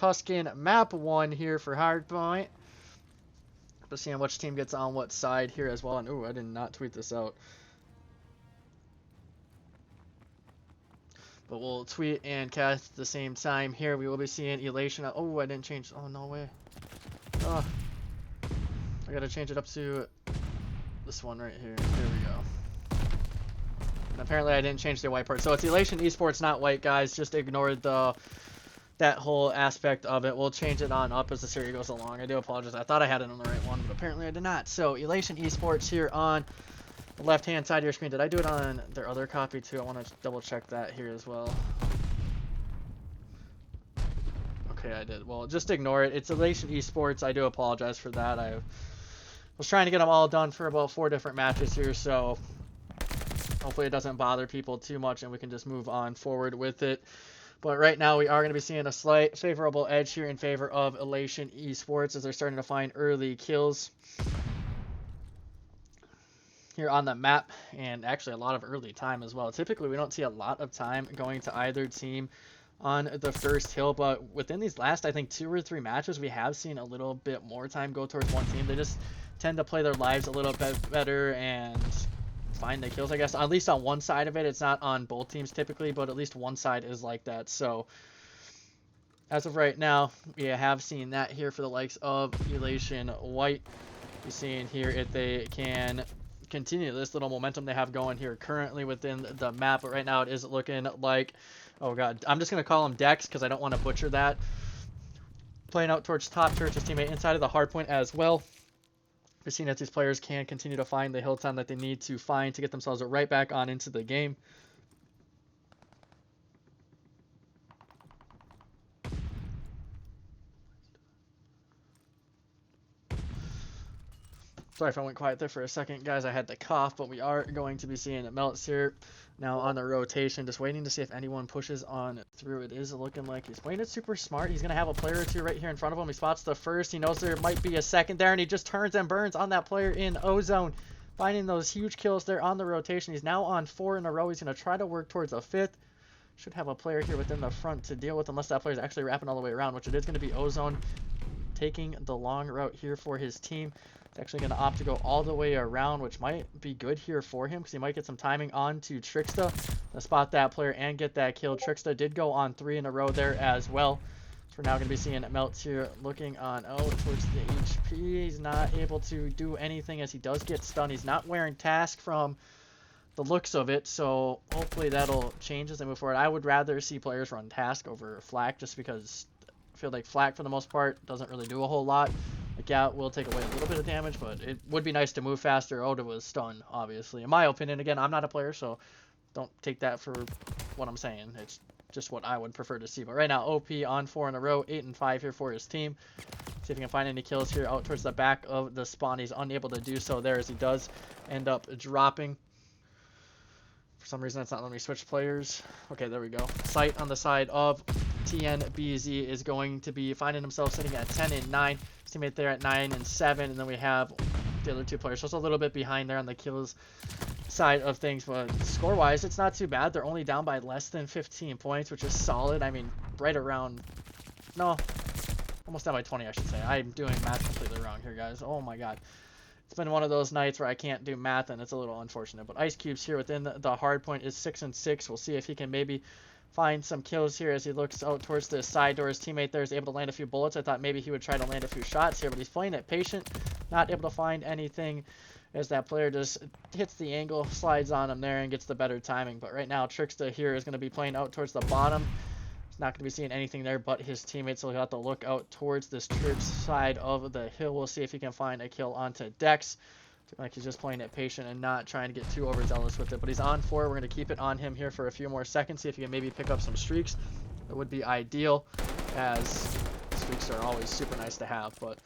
Tuscan map 1 here for Hardpoint. Just seeing which team gets on what side here as well. And ooh, I did not tweet this out. But we'll tweet and cast at the same time here. We will be seeing Elation. Oh, I didn't change. Oh, no way. Oh, I gotta change it up to this one right here. There we go. And apparently I didn't change the white part. So it's Elation Esports, not white, guys. Just ignore that whole aspect of it. We'll change it on up as the series goes along. I do apologize. I thought I had it on the right one, but apparently I did not. So Elation Esports here on the left-hand side of your screen. Did I do it on their other copy too? I want to double check that here as well. Okay, I did. Well, just ignore it. It's Elation Esports. I do apologize for that. I was trying to get them all done for about 4 different matches here, so hopefully it doesn't bother people too much and we can just move on forward with it. But right now we are going to be seeing a slight favorable edge here in favor of Elation Esports as they're starting to find early kills here on the map, and actually a lot of early time as well. Typically we don't see a lot of time going to either team on the first hill, but within these last, I think, 2 or 3 matches, we have seen a little bit more time go towards one team. They just tend to play their lives a little bit better and find the kills, I guess. At least on one side of it. It's not on both teams typically, but at least one side is like that. So as of right now, we have seen that here for the likes of Elation White. You're seeing here if they can continue this little momentum they have going here currently within the map, but right now it is looking like, oh god, I'm just going to call him Dex because I don't want to butcher that. Playing out towards top church, his teammate inside of the hard point as well. We're seeing that these players can continue to find the hill time that they need to find to get themselves right back on into the game. Sorry if I went quiet there for a second, guys. I had to cough, but we are going to be seeing Melts here now on the rotation, just waiting to see if anyone pushes on through. It is looking like he's playing it super smart. He's going to have a player or two right here in front of him. He spots the first. He knows there might be a second there, and he just turns and burns on that player in O-Zone, finding those huge kills there on the rotation. He's now on 4 in a row. He's going to try to work towards a 5th. Should have a player here within the front to deal with, unless that player is actually wrapping all the way around, which it is going to be O-Zone taking the long route here for his team. He's actually going to opt to go all the way around, which might be good here for him because he might get some timing on to Tricksta to spot that player and get that kill. Tricksta did go on 3 in a row there as well. So we're now going to be seeing Melts here looking on out towards the HP. He's not able to do anything as he does get stunned. He's not wearing Task from the looks of it, so hopefully that'll change as they move forward. I would rather see players run Task over Flak just because I feel like Flak for the most part doesn't really do a whole lot. The Gout will take away a little bit of damage, but it would be nice to move faster. Oda was stunned, obviously. In my opinion, again, I'm not a player, so don't take that for what I'm saying. It's just what I would prefer to see. But right now, OP on 4 in a row, 8 and 5 here for his team. See if he can find any kills here out towards the back of the spawn. He's unable to do so there as he does end up dropping. For some reason, it's not letting me switch players. Okay, there we go. Sight on the side of TNBZ is going to be finding himself sitting at 10 and 9. His teammate there at 9 and 7. And then we have the other 2 players just a little bit behind there on the kills side of things. But score-wise, it's not too bad. They're only down by less than 15 points, which is solid. I mean, right around... No, almost down by 20, I should say. I'm doing math completely wrong here, guys. Oh, my God. It's been one of those nights where I can't do math, and it's a little unfortunate. But Ice Cubes here within the hard point is 6 and 6. We'll see if he can maybe find some kills here as he looks out towards the side door. His teammate there is able to land a few bullets. I thought maybe he would try to land a few shots here, but he's playing it patient, not able to find anything as that player just hits the angle, slides on him there, and gets the better timing. But right now, Tricksta here is going to be playing out towards the bottom. He's not going to be seeing anything there but his teammates, so he'll have to look out towards this church side of the hill. We'll see if he can find a kill onto Dex. Like he's just playing it patient and not trying to get too overzealous with it. But he's on 4. We're going to keep it on him here for a few more seconds. See if he can maybe pick up some streaks. That would be ideal, as streaks are always super nice to have. But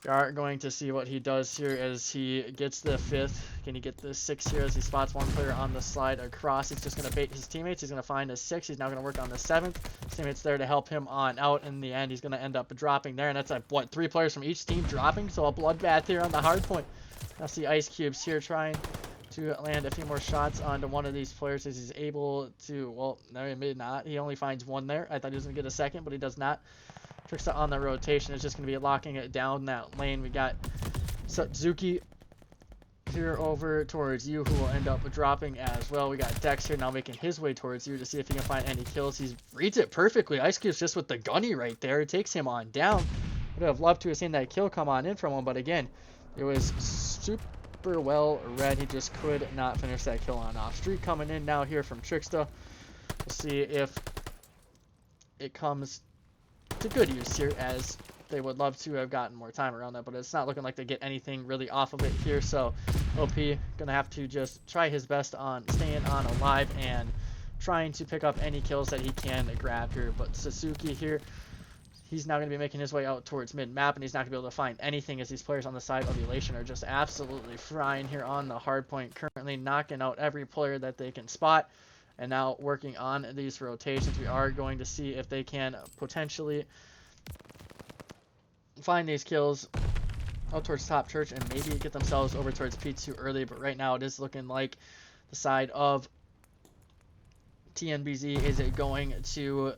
we are going to see what he does here as he gets the 5th. Can he get the 6 here as he spots one player on the slide across? He's just going to bait his teammates. He's going to find a 6. He's now going to work on the 7th. His teammates there to help him on out. In the end, he's going to end up dropping there. And that's like, what, 3 players from each team dropping? So a bloodbath here on the hard point. Now see Ice Cubes here trying to land a few more shots onto one of these players as he's able to, well, no, he may not. He only finds 1 there. I thought he was going to get a second, but he does not. Trickster on the rotation is just going to be locking it down that lane. We got Satsuki here over towards you, who will end up dropping as well. We got Dex here now making his way towards you to see if he can find any kills. He reads it perfectly. Ice Cube's just with the gunny right there. It takes him on down. Would have loved to have seen that kill come on in from him, but again, it was super well read. He just could not finish that kill on off. Streak coming in now here from Trickster. We'll see if it comes to good use here, as they would love to have gotten more time around that, but it's not looking like they get anything really off of it here. So OP gonna have to just try his best on staying on alive and trying to pick up any kills that he can grab here. But Sasuke here, he's now going to be making his way out towards mid-map, and he's not going to be able to find anything, as these players on the side of Elation are just absolutely frying here on the hard point, currently knocking out every player that they can spot. And now working on these rotations, we are going to see if they can potentially find these kills out towards top church and maybe get themselves over towards P2 early. But right now it is looking like the side of TNBZ is going to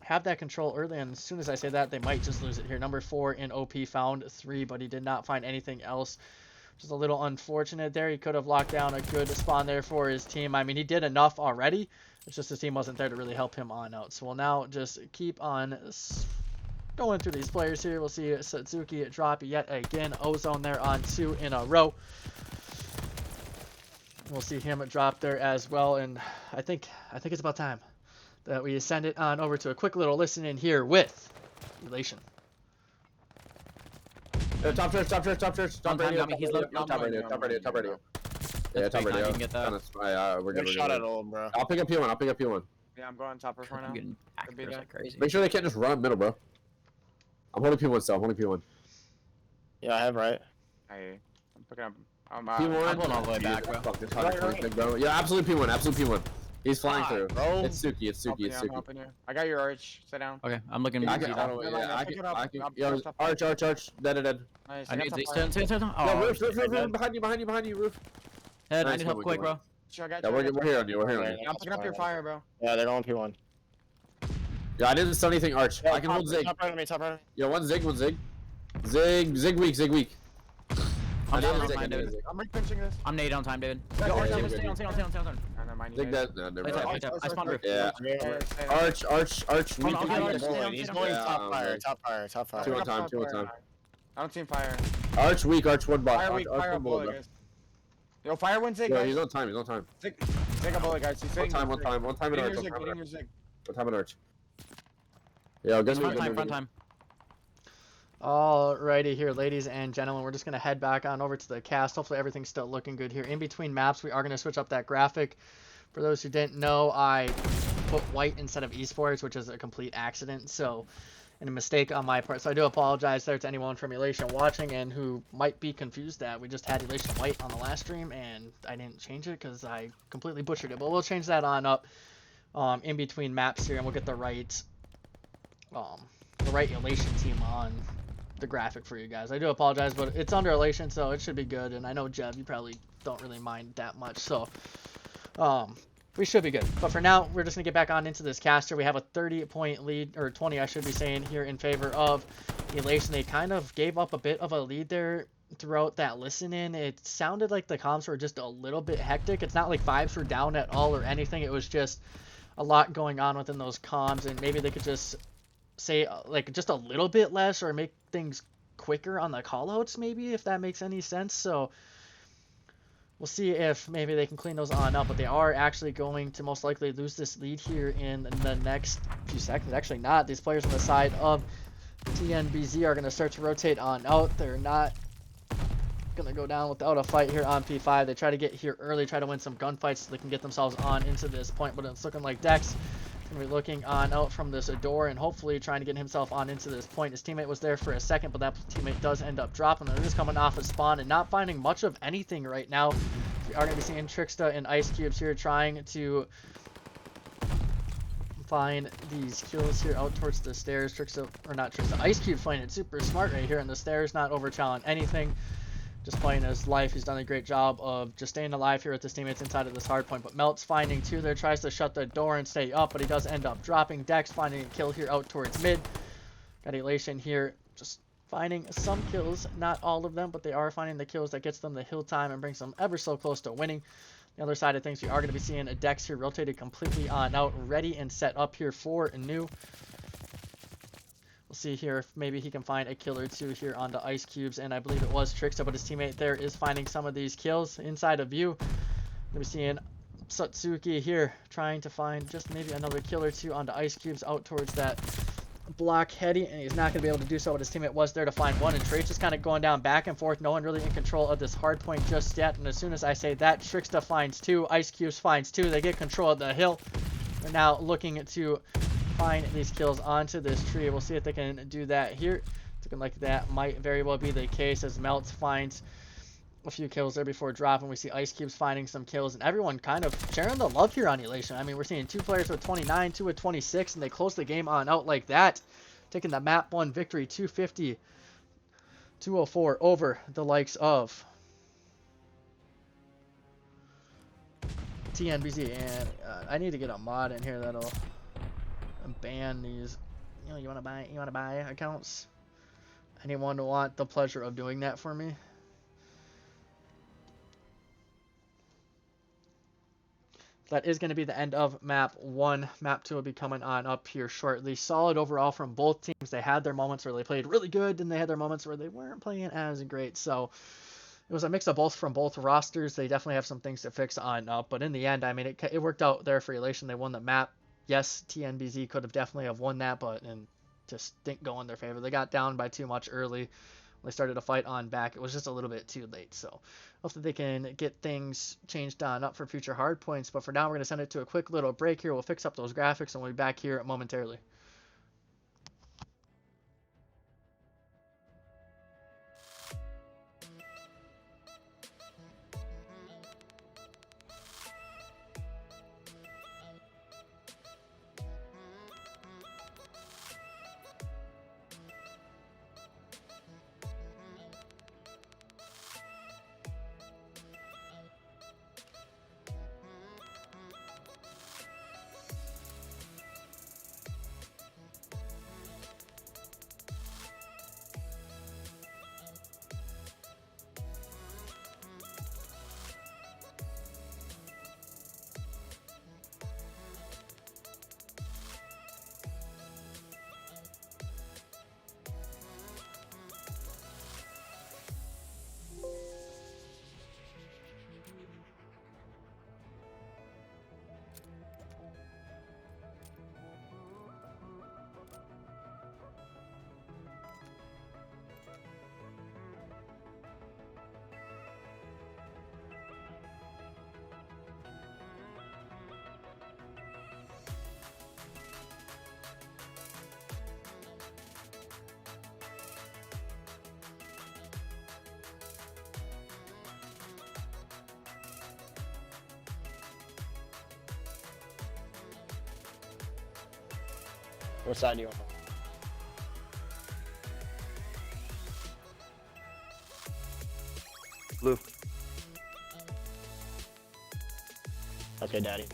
have that control early, and as soon as I say that, they might just lose it here. Number 4 in OP found 3, but he did not find anything else. Just a little unfortunate there. He could have locked down a good spawn there for his team. I mean, he did enough already. It's just his team wasn't there to really help him on out. So we'll now just keep on going through these players here. We'll see Satsuki drop yet again. Ozone there on 2 in a row. We'll see him drop there as well, and I think it's about time that we send it on over to a quick little listen in here with Elation. Top church. Top radio. He's Top radio. Yeah, top radio. You can get that. We're good. Shot at all, bro. I'll pick up P1. Yeah, I'm going top right now. I'm getting backers like crazy. Make sure they can't just run up middle, bro. I'm holding P1 still. Yeah, I have right. I'm picking up. P1. I'm going all the way back, bro. Fuck this hard, bro. Yeah, absolute P1. He's flying through. Bro. It's Suki. I'm helping you. I got your arch. Sit down. Okay, I'm looking. I Easy can. though. I can. Yo, arch. Dead. Nice. I need got to stay. Yo, Oh, roof. Behind you, roof. head. I Nice, need help we're quick, good. bro. Sure, I got Yeah, you. we're here on you. I'm picking up your fire, bro. Yeah, they're going P1. Yeah, I didn't stun anything, arch. Yeah, I can hold Zig. Top right on me, top right. Yo, one Zig. Zig weak. I'm didn't on Zig, time, David. I'm repinching this. I'm nade on time, David. Yeah, Yo, yeah, stay on. Never mind. Zig dead. No, never Play tight, mind. play tight. I spawned roof. Yeah. Arch. Weak. I'll get Arch. He's going top fire. Two on time. I don't see him fire. Arch weak. Arch one bot. Fire weak. Fire a bullet, guys. Yo, fire one Zig, Yeah, guys. he's on time. Zig a bullet, guys. He's One sitting. time in Getting arch. your Zig. Getting your Zig. One time in arch. Yeah, guess what? Front time. Alrighty here, ladies and gentlemen, we're just going to head back on over to the cast. Hopefully everything's still looking good here. In between maps, we are going to switch up that graphic. For those who didn't know, I put white instead of esports, which is a complete accident, and a mistake on my part. So I do apologize there to anyone from Elation watching and who might be confused that we just had Elation white on the last stream, and I didn't change it because I completely butchered it. But we'll change that on up in between maps here, and we'll get the right Elation team on the graphic for you guys. I do apologize, but it's under Elation, so it should be good. And I know, Jeb, you probably don't really mind that much, so we should be good. But for now, we're just gonna get back on into this caster. We have a 30-point lead, or 20 I should be saying, here in favor of Elation. They kind of gave up a bit of a lead there throughout that listen in. It sounded like the comms were just a little bit hectic. It's not like vibes were down at all or anything. It was just a lot going on within those comms, and maybe they could just say like just a little bit less or make things quicker on the callouts, maybe, if that makes any sense. So we'll see if maybe they can clean those on up, but they are actually going to most likely lose this lead here in the next few seconds. Actually not. These players on the side of TNBZ are going to start to rotate on out. They're not going to go down without a fight here on P5. They try to get here early, try to win some gunfights so they can get themselves on into this point, but it's looking like Dex going to be looking on out from this door and hopefully trying to get himself on into this point. His teammate was there for a second, but that teammate does end up dropping. They're just coming off a spawn and not finding much of anything right now. We are going to be seeing Trickster and Ice Cubes here trying to find these kills here out towards the stairs. Trickster, or not Trickster, Ice Cube playing it super smart right here in the stairs, not overchalling anything. Just playing his life. He's done a great job of just staying alive here with his teammates inside of this hard point. But Melt's finding two there, tries to shut the door and stay up, but he does end up dropping. Dex finding a kill here out towards mid. Got Elation here, just finding some kills, not all of them, but they are finding the kills that gets them the hill time and brings them ever so close to winning. The other side of things, we are going to be seeing a Dex here rotated completely on out, ready and set up here for a new. We'll see here if maybe he can find a kill or two here onto Ice Cubes, and I believe it was Trickster, but his teammate there is finding some of these kills inside of view. We're seeing Satsuki here trying to find just maybe another kill or two onto Ice Cubes out towards that block heady, and he's not going to be able to do so, but his teammate was there to find one, and Trace just kind of going down back and forth, no one really in control of this hard point just yet, and as soon as I say that, Trickster finds two, Ice Cubes finds two, they get control of the hill. They're now looking to find these kills onto this tree. We'll see if they can do that here. Looking like that might very well be the case as Melts finds a few kills there before dropping. We see Ice Cubes finding some kills, and everyone kind of sharing the love here on Elation. I mean, we're seeing 2 players with 29, 2 with 26, and they close the game on out like that, taking the map 1 victory 250-204 over the likes of TNBZ. And I need to get a mod in here that'll ban these, you want to buy accounts. Anyone want the pleasure of doing that for me? That is going to be the end of map 1. Map 2 will be coming on up here shortly. Solid overall from both teams. They had their moments where they played really good, and they had their moments where they weren't playing as great. So it was a mix of both from both rosters. They definitely have some things to fix on up, but in the end, I mean, it worked out there for Elation. They won the map. Yes, TNBZ could have definitely have won that, but and just didn't go in their favor. They got down by too much early. When they started to fight on back, it was just a little bit too late. So hopefully they can get things changed on up for future hard points. But for now, we're going to send it to a quick little break here. We'll fix up those graphics, and we'll be back here momentarily. What side do you want? Blue. Okay, Daddy.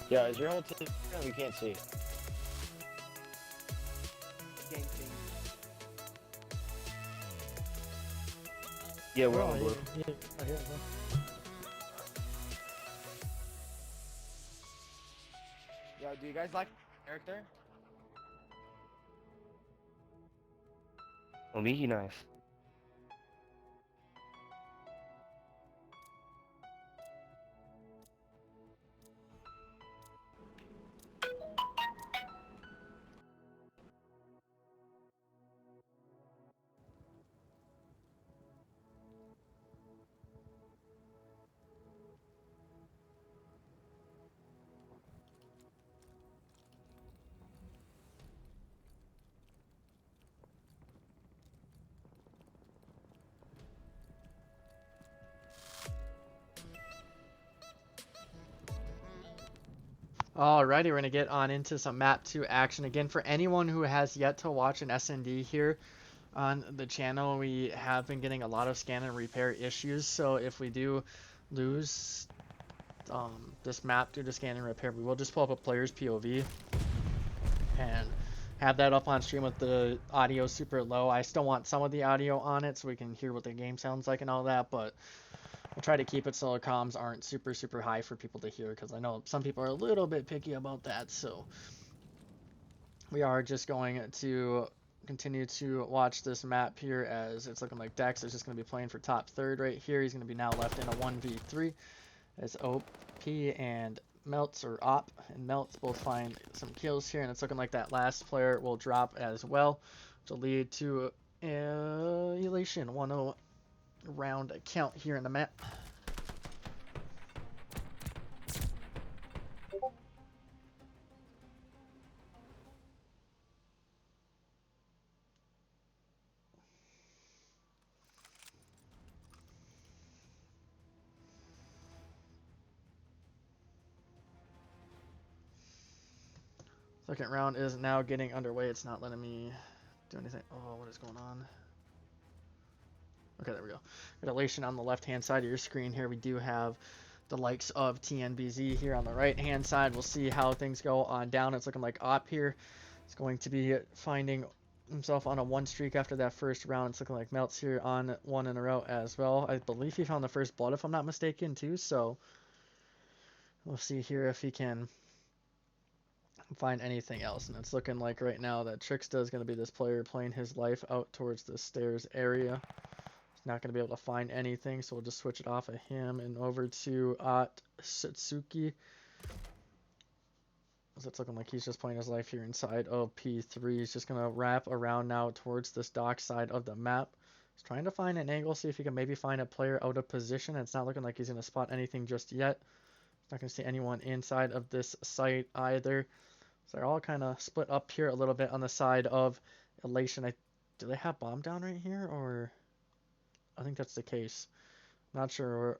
Yeah, is your whole team? We can't see. Yeah, we're on blue. Yo, do you guys like character? Oh, Mickey nice. Alrighty, we're gonna get on into some map 2 action again. For anyone who has yet to watch an SND here on the channel, we have been getting a lot of scan and repair issues. So if we do lose this map due to scan and repair, we will just pull up a player's POV and have that up on stream with the audio super low. I still want some of the audio on it so we can hear what the game sounds like and all that, but we'll try to keep it so the comms aren't super high for people to hear, because I know some people are a little bit picky about that. So we are just going to continue to watch this map here, as it's looking like Dex is just going to be playing for top third right here. He's going to be now left in a 1v3 as OP and Melts, or Op and Melts, both find some kills here, and it's looking like that last player will drop as well, which will lead to Elation 1-0 round count here in the map. Second round is now getting underway. It's not letting me do anything. Oh, what is going on? Okay, there we go. Elation on the left-hand side of your screen here. We do have the likes of TNBZ here on the right-hand side. We'll see how things go on down. It's looking like Op here is going to be finding himself on a 1 streak after that first round. It's looking like Melts here on 1 in a row as well. I believe he found the first blood, if I'm not mistaken, too. So we'll see here if he can find anything else. And it's looking like right now that Tricksta is going to be this player playing his life out towards the stairs area. Not going to be able to find anything, so we'll just switch it off of him and over to Satsuki. So it's looking like he's just playing his life here inside of P3. He's just going to wrap around now towards this dock side of the map. He's trying to find an angle, see if he can maybe find a player out of position. It's not looking like he's going to spot anything just yet. Not going to see anyone inside of this site either. So they're all kind of split up here a little bit on the side of Elation. Do they have bomb down right here, or... I think that's the case. Not sure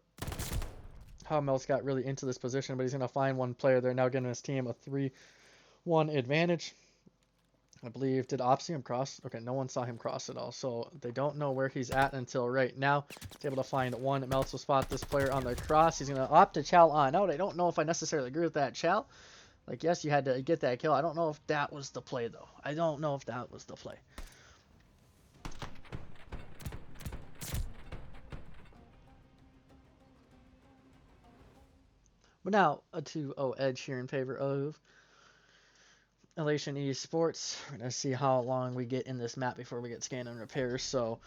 how Mel's got really into this position, but he's going to find one player. They're now giving his team a 3-1 advantage. I believe, did Op see him cross? Okay, no one saw him cross at all, so they don't know where he's at until right now. He's able to find one. Melts will spot this player on the cross. He's going to opt to chow on out. I don't know if I necessarily agree with that chow. Like, yes, you had to get that kill. I don't know if that was the play, though. I don't know if that was the play. But now a 2-0 edge here in favor of Elation Esports. We're gonna see how long we get in this map before we get scan and repair. So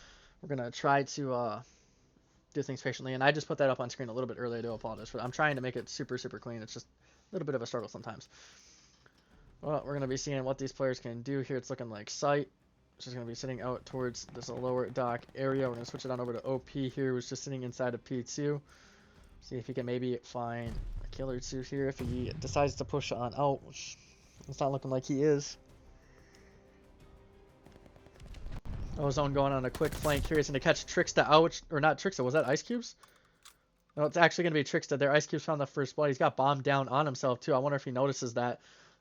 we're gonna try to do things patiently. And I just put that up on screen a little bit early. I do apologize for that. I'm trying to make it super clean. It's just a little bit of a struggle sometimes. Well, we're gonna be seeing what these players can do here. It's looking like Sight, which is gonna be sitting out towards this lower dock area. We're gonna switch it on over to OP here, who's just sitting inside of P2. See if he can maybe find a kill or two here if he decides to push on out, which it's not looking like he is. Ozone going on a quick flank here. He's going to catch Tricksta out. Or not Tricksta. Was that Ice Cubes? No, it's actually going to be Tricksta there. Ice Cubes found the first blood. He's got bombed down on himself, too. I wonder if he notices that.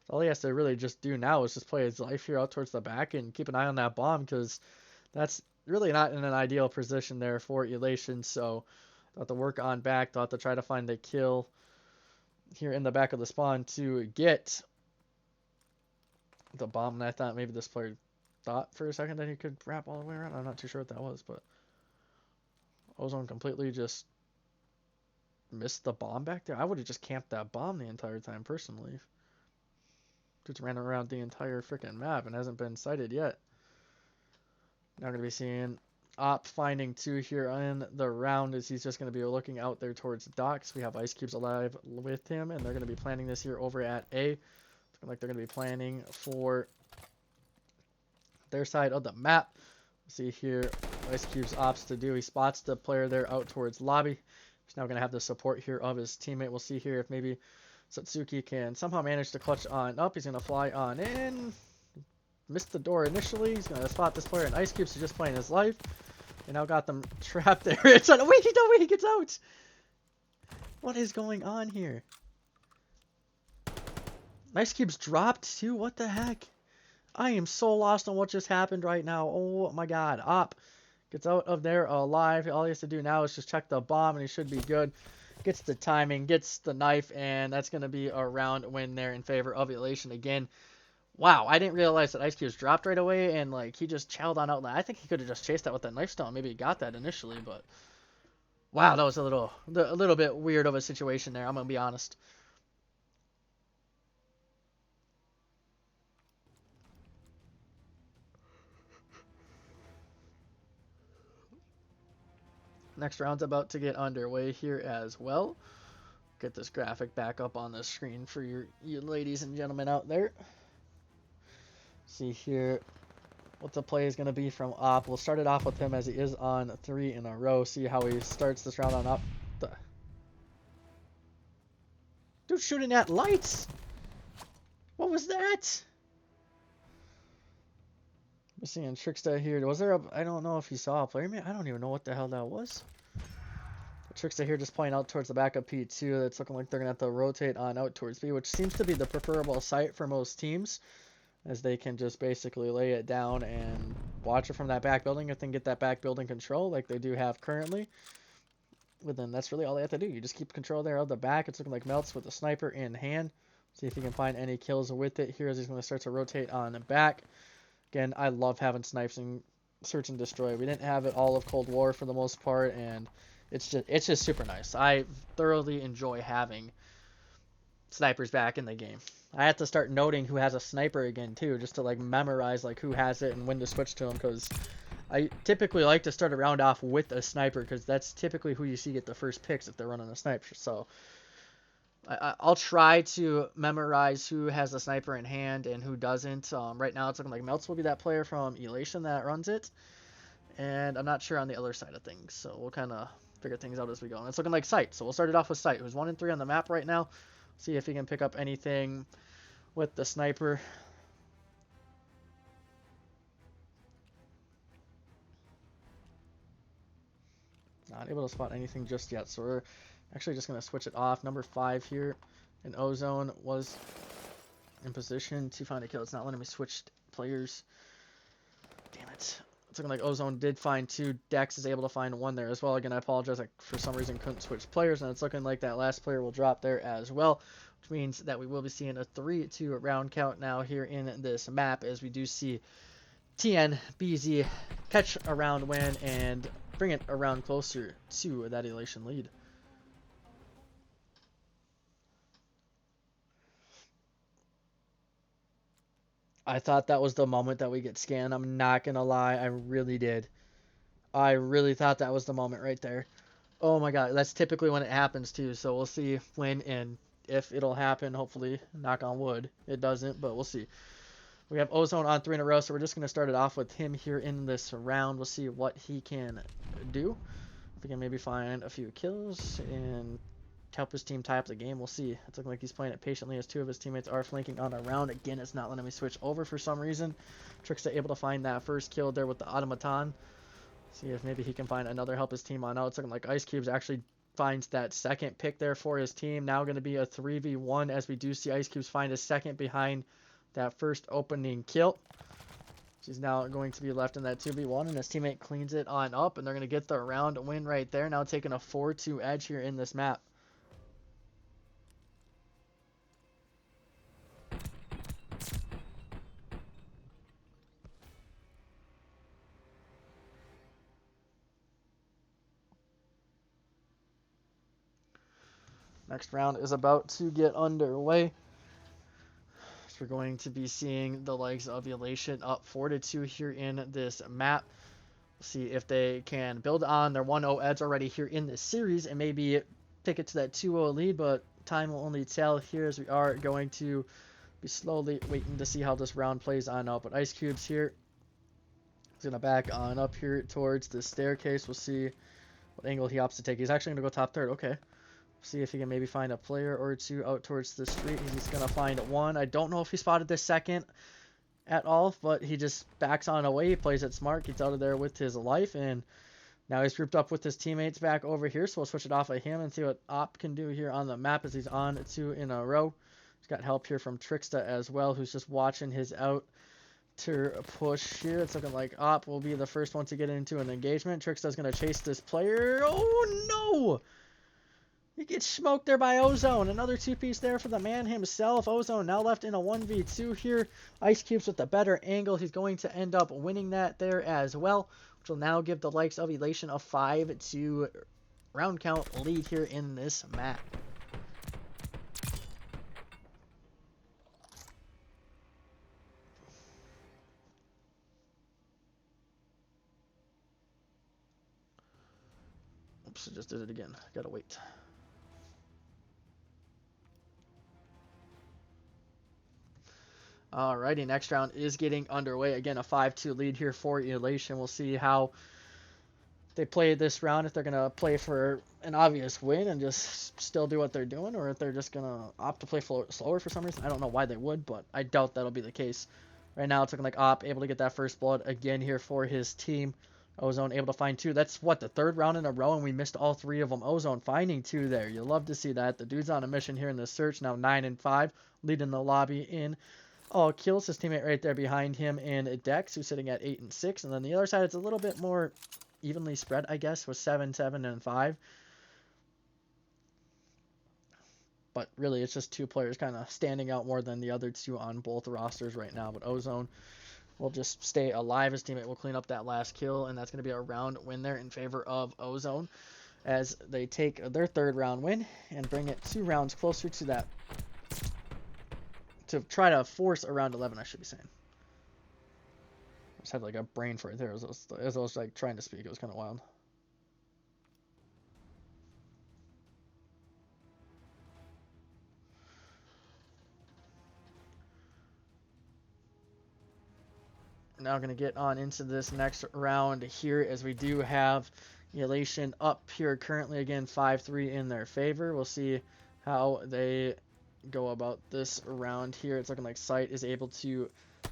All he has to really just do now is just play his life here out towards the back and keep an eye on that bomb, because that's really not in an ideal position there for Elation. So they'll have to work on back. They'll have to try to find a kill here in the back of the spawn to get the bomb. And I thought maybe this player thought for a second that he could wrap all the way around. I'm not too sure what that was, but Ozone completely just missed the bomb back there. I would have just camped that bomb the entire time, personally. Just ran around the entire freaking map and hasn't been sighted yet. Now we're going to be seeing Op finding 2 here in the round, as he's just going to be looking out there towards docks. We have Ice Cubes alive with him, and they're going to be planning this here over at A. It's like they're going to be planning for their side of the map. See here, Ice Cube's ops to do. He spots the player there out towards lobby. He's now going to have the support here of his teammate. We'll see here if maybe Satsuki can somehow manage to clutch on up. He's going to fly on in. Missed the door initially. He's going to spot this player, and Ice Cubes is just playing his life. They now got them trapped there. It's on. Wait, no way, he gets out. What is going on here? Ice Cubes dropped too. What the heck? I am so lost on what just happened right now. Oh my god. Op gets out of there alive. All he has to do now is just check the bomb and he should be good. Gets the timing, gets the knife, and that's going to be a round win there in favor of Elation again. Wow, I didn't realize that Ice Cubes dropped right away and like he just chowed on out. I think he could have just chased that with that knife stone. Maybe he got that initially, but wow, that was a little bit weird of a situation there. I'm going to be honest. Next round's about to get underway here as well. Get this graphic back up on the screen for you ladies and gentlemen out there. See here what the play is going to be from Op. We'll start it off with him as he is on 3 in a row. See how he starts this round on Op. Dude shooting at lights! What was that? We're seeing Trickster here. Was there a... I don't know if you saw a player. I don't even know what the hell that was. Trickster here just playing out towards the back of P2. It's looking like they're going to have to rotate on out towards B, which seems to be the preferable site for most teams, as they can just basically lay it down and watch it from that back building if they can get that back building control like they do have currently. But then that's really all they have to do. You just keep control there of the back. It's looking like Melts with the sniper in hand. See if he can find any kills with it here as he's going to start to rotate on the back. Again, I love having snipes in Search and Destroy. We didn't have it all of Cold War for the most part, and it's just super nice. I thoroughly enjoy having snipers back in the game. I have to start noting who has a sniper again too, just to like memorize like who has it and when to switch to them, because I typically like to start a round off with a sniper, because that's typically who you see get the first picks if they're running a sniper. So I'll try to memorize who has a sniper in hand and who doesn't. Right now it's looking like Melts will be that player from Elation that runs it, and I'm not sure on the other side of things, so we'll kind of figure things out as we go. And it's looking like Sight, so we'll start it off with Sight, who's 1 and 3 on the map right now. See if he can pick up anything with the sniper. Not able to spot anything just yet, so we're actually just going to switch it off. Number 5 here in Ozone was in position to find a kill. It's not letting me switch players. Damn it. It's looking like Ozone did find 2. Dex is able to find 1 there as well. Again, I apologize. I, for some reason, couldn't switch players, and it's looking like that last player will drop there as well, which means that we will be seeing a 3-2 round count now here in this map, as we do see TNBZ catch a round win and bring it around closer to that Elation lead. I thought that was the moment that we get scanned. I'm not going to lie. I really did. I really thought that was the moment right there. Oh my god, that's typically when it happens too. So we'll see when and if it'll happen. Hopefully, knock on wood, it doesn't, but we'll see. We have Ozone on 3 in a row, so we're just going to start it off with him here in this round. We'll see what he can do. If we can maybe find a few kills and help his team tie up the game, we'll see. It's looking like he's playing it patiently as 2 of his teammates are flanking on a round. Again, it's not letting me switch over for some reason. Trickster able to find that first kill there with the automaton. See if maybe he can find another, help his team on out. It's looking like Ice Cubes actually finds that second pick there for his team. Now going to be a 3v1 as we do see Ice Cubes find a second behind that first opening kill. He's now going to be left in that 2v1, and his teammate cleans it on up, and they're going to get the round win right there. Now taking a 4-2 edge here in this map. Next round is about to get underway. So we're going to be seeing the legs of Elation up 4-2 here in this map. We'll see if they can build on their 1-0 edge already here in this series and maybe take it to that 2-0 lead, but time will only tell here as we are going to be slowly waiting to see how this round plays on out. But Ice Cubes here is going to back on up here towards the staircase. We'll see what angle he opts to take. He's actually going to go top third. Okay. See if he can maybe find a player or two out towards the street. He's going to find one. I don't know if he spotted this second at all, but he just backs on away. He plays it smart, gets out of there with his life, and now he's grouped up with his teammates back over here, so we'll switch it off of him and see what Op can do here on the map as he's on 2 in a row. He's got help here from Tricksta as well, who's just watching his out to push here. It's looking like Op will be the first one to get into an engagement. Tricksta's going to chase this player. Oh, no! He gets smoked there by Ozone. Another 2-piece there for the man himself. Ozone now left in a 1v2 here. Ice Cubes with the better angle. He's going to end up winning that there as well, which will now give the likes of Elation a 5-2 round count lead here in this map. Oops, I just did it again. Gotta wait. Alrighty, next round is getting underway. Again, a 5-2 lead here for Elation. We'll see how they play this round, if they're going to play for an obvious win and just still do what they're doing, or if they're just going to opt to play slower for some reason. I don't know why they would, but I doubt that'll be the case. Right now, it's looking like Op able to get that first blood again here for his team. Ozone able to find 2. That's, what, the 3rd round in a row, and we missed all 3 of them. Ozone finding 2 there. You love to see that. The dude's on a mission here in the search, now 9-5, leading the lobby in all kills. His teammate right there behind him in Dex, who's sitting at 8-6. And then the other side, it's a little bit more evenly spread, I guess, with 7-5. But really, it's just 2 players kind of standing out more than the other 2 on both rosters right now. But Ozone will just stay alive. His teammate will clean up that last kill, and that's going to be a round win there in favor of Ozone as they take their 3rd round win and bring it 2 rounds closer to that, to try to force a round 11, I should be saying. I just had like a brain for it there as I was like trying to speak. It was kind of wild. Now going to get on into this next round here as we do have Elation up here currently, again 5-3 in their favor. We'll see how they go about this round here. It's looking like Sight is able to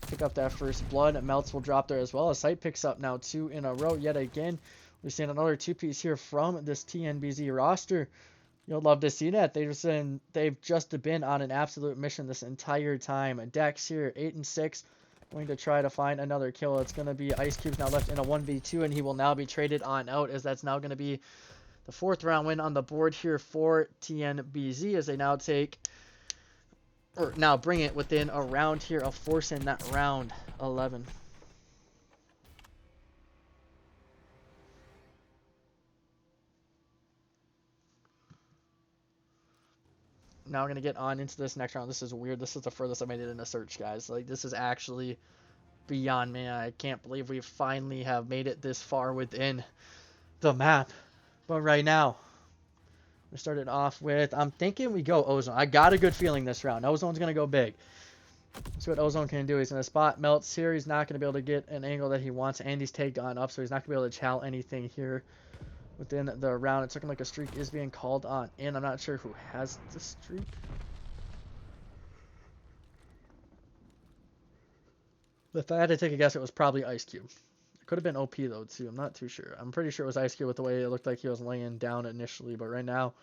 pick up that first blood. Melts will drop there as well as Sight picks up now 2 in a row yet again. We've seen another 2-piece here from this TNBZ roster. You'll love to see that. They've just been on an absolute mission this entire time. Dex here 8-6, going to try to find another kill. It's going to be Ice Cubes now left in a 1v2, and he will now be traded on out, as that's now going to be the 4th round win on the board here for TNBZ, as they now take, or now bring it within a round here of forcing that round 11. now we're going to get on into this next round. This is weird. This is the furthest I made it in a search, guys. Like, this is actually beyond me. I can't believe we finally have made it this far within the map. But right now, we started off with, I'm thinking we go Ozone. I got a good feeling this round. Ozone's going to go big. See what Ozone can do. He's going to spot Melts here. He's not going to be able to get an angle that he wants. And he's tagged on up, so he's not going to be able to chow anything here within the round. It's looking like a streak is being called on in. I'm not sure who has the streak. If I had to take a guess, it was probably Ice Cube. It could have been OP though too. I'm not too sure. I'm pretty sure it was Ice Cube with the way it looked like he was laying down initially. But right now,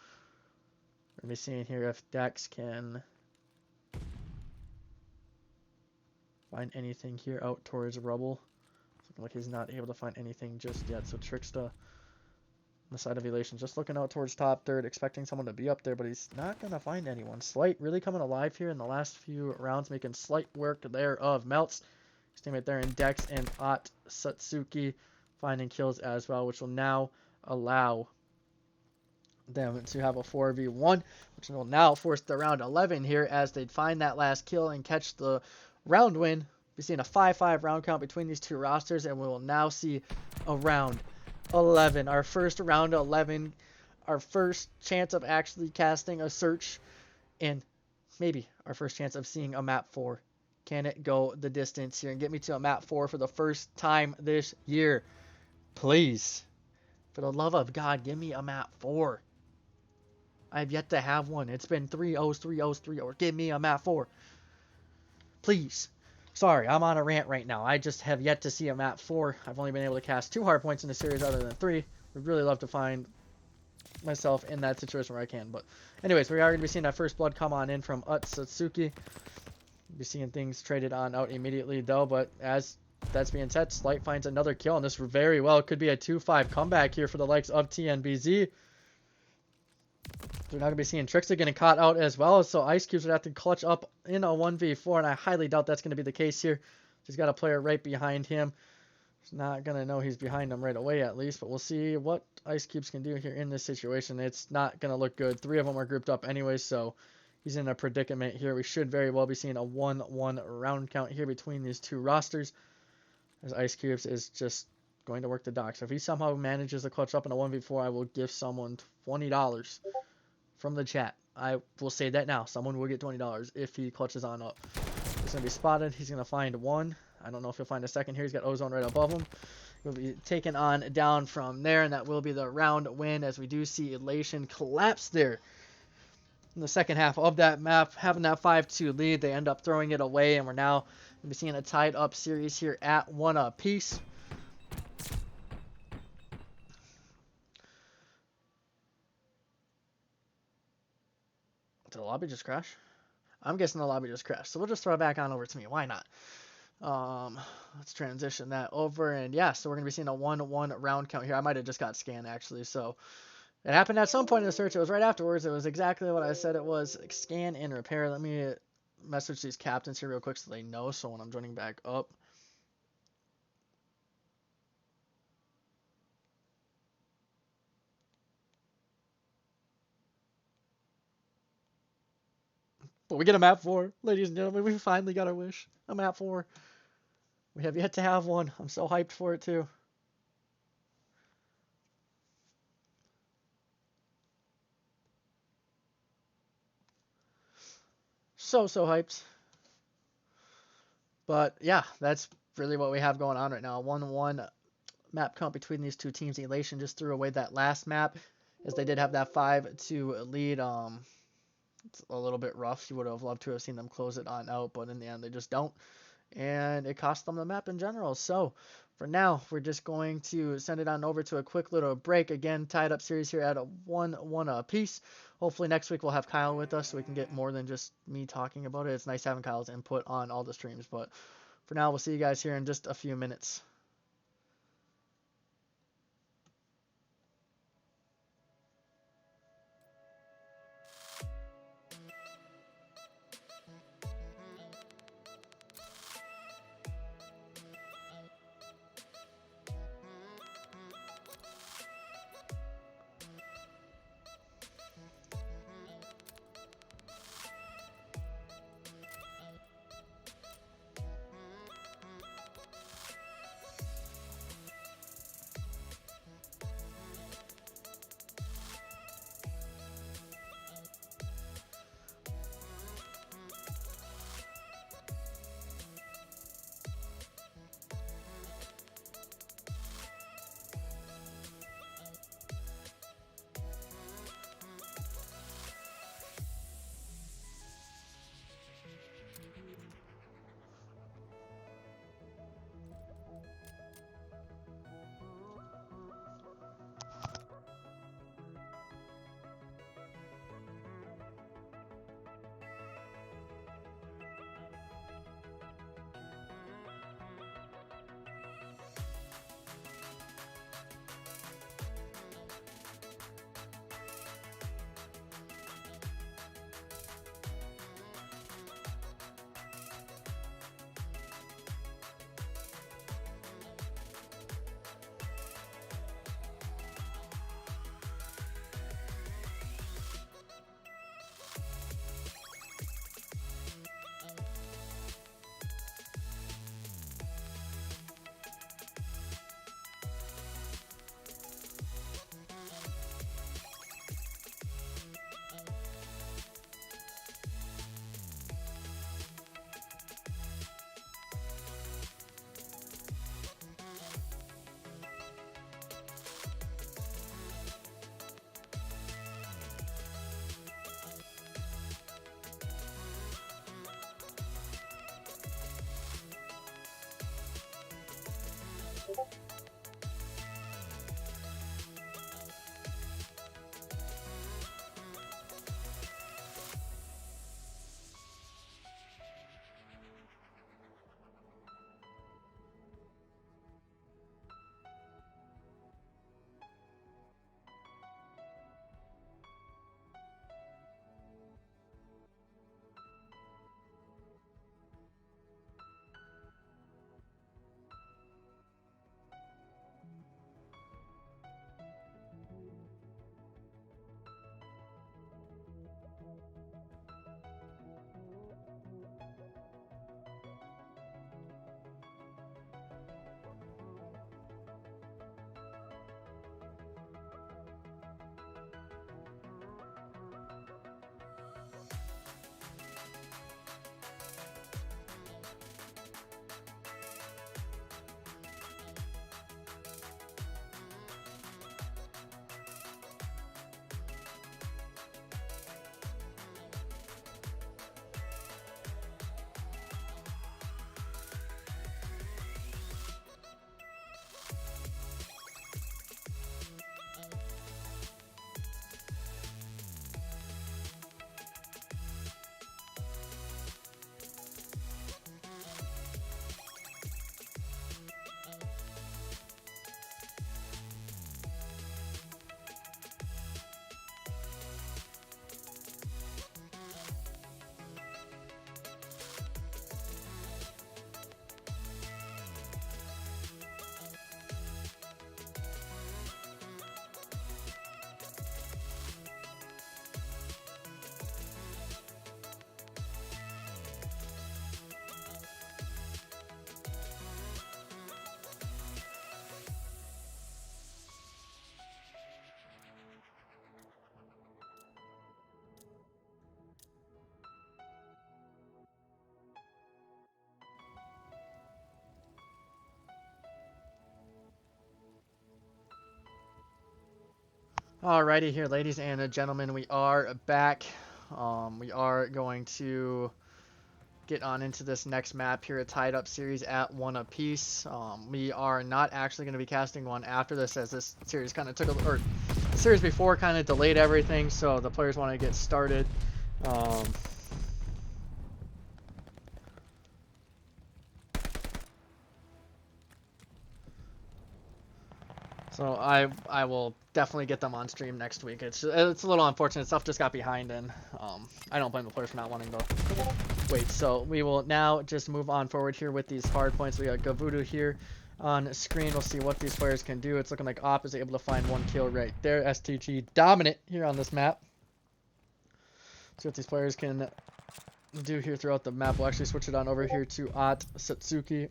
we're going to be seeing here if Dex can find anything here out towards Rubble. It's looking like he's not able to find anything just yet. So Tricksta on the side of Elation just looking out towards top third, expecting someone to be up there, but he's not going to find anyone. Slight really coming alive here in the last few rounds, making slight work there of Melts. His teammate there in Dex and Ott Satsuki finding kills as well, which will now allow them to have a 4v1, which will now force the round 11 here as they find that last kill and catch the round win. We're seeing a 5-5 round count between these two rosters, and we will now see a round 11. Our first round 11, our first chance of actually casting a search, and maybe our first chance of seeing a map 4. Can it go the distance here and get me to a map 4 for the first time this year? Please. For the love of God, give me a map 4. I have yet to have one. It's been 3-0s, 3-0s, 3-0s. Give me a map 4. Please. Sorry, I'm on a rant right now. I just have yet to see a map 4. I've only been able to cast 2 hard points in the series other than 3. Would really love to find myself in that situation where I can. But anyways, we are going to be seeing that first blood come on in from Utsutsuki. Be seeing things traded on out immediately though, but as that's being said, Slight finds another kill, and this very well could be a 2-5 comeback here for the likes of TNBZ. We're not going to be seeing Trickster getting caught out as well, so Ice Cubes would have to clutch up in a 1v4, and I highly doubt that's going to be the case here. He's got a player right behind him. He's not going to know he's behind him right away at least, but we'll see what Ice Cubes can do here in this situation. It's not going to look good. 3 of them are grouped up anyway, so he's in a predicament here. We should very well be seeing a 1-1 round count here between these two rosters, as Ice Cubes is just going to work the dock. So if he somehow manages to clutch up in a 1v4, I will give someone $20 from the chat. I will say that now. Someone will get $20 if he clutches on up. He's going to be spotted. He's going to find one. I don't know if he'll find a second here. He's got Ozone right above him. He'll be taken on down from there, and that will be the round win, as we do see Elation collapse there in the second half of that map, having that 5-2 lead. They end up throwing it away, and we're now going to be seeing a tied up series here at 1 apiece. Did the lobby just crash? I'm guessing the lobby just crashed, so we'll just throw it back on over to me. Why not? Let's transition that over, and yeah, so we're going to be seeing a 1-1 round count here. I might have just got scanned, actually, so it happened at some point in the search. It was right afterwards. It was exactly what I said it was. Scan and repair. Let me message these captains here real quick so they know, so when I'm joining back up. But we get a map 4, ladies and gentlemen. We finally got our wish. A map 4. We have yet to have one. I'm so hyped for it too. So hyped. But yeah, that's really what we have going on right now. 1-1 map count between these two teams. Elation just threw away that last map, as they did have that 5-2 lead. It's a little bit rough. You would have loved to have seen them close it on out, but in the end they just don't, and it cost them the map in general. So for now, we're just going to send it on over to a quick little break. Again, tied up series here at a 1-1 apiece. Hopefully next week we'll have Kyle with us so we can get more than just me talking about it. It's nice having Kyle's input on all the streams, but for now, we'll see you guys here in just a few minutes. Alrighty here, ladies and gentlemen, we are back. We are going to get on into this next map here, a tied up series at 1 apiece. We are not actually going to be casting one after this, as this series kind of took a, or the series before kind of delayed everything, so the players want to get started. So I will definitely get them on stream next week. It's a little unfortunate. Stuff just got behind, and I don't blame the players for not wanting to wait. So we will now just move on forward here with these hard points. We got Gavudu here on screen. We'll see what these players can do. It's looking like Op is able to find 1 kill right there. STG dominant here on this map. See what these players can do here throughout the map. We'll actually switch it on over here to At Satsuki.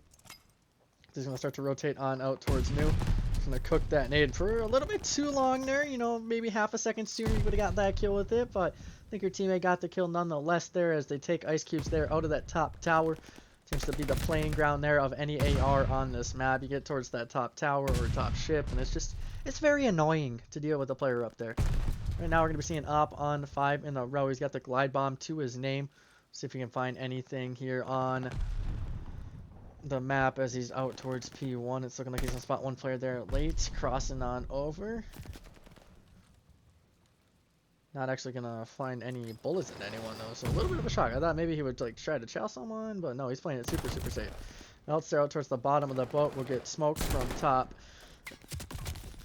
He's going to start to rotate on out towards New. He's going to cook that nade for a little bit too long there. You know, maybe half a second sooner you would have got that kill with it. But I think your teammate got the kill nonetheless there as they take ice cubes there out of that top tower. Seems to be the playing ground there of any AR on this map. You get towards that top tower or top ship, and it's very annoying to deal with a player up there. Right now we're going to be seeing Op on 5 in a row. He's got the glide bomb to his name. See if we can find anything here on the map as he's out towards P1. It's looking like he's gonna spot 1 player there late, crossing on over. Not actually gonna find any bullets in anyone though, so a little bit of a shock. I thought maybe he would like try to chow someone, but no, he's playing it super safe. Meltzer out towards the bottom of the boat will get smoked from top.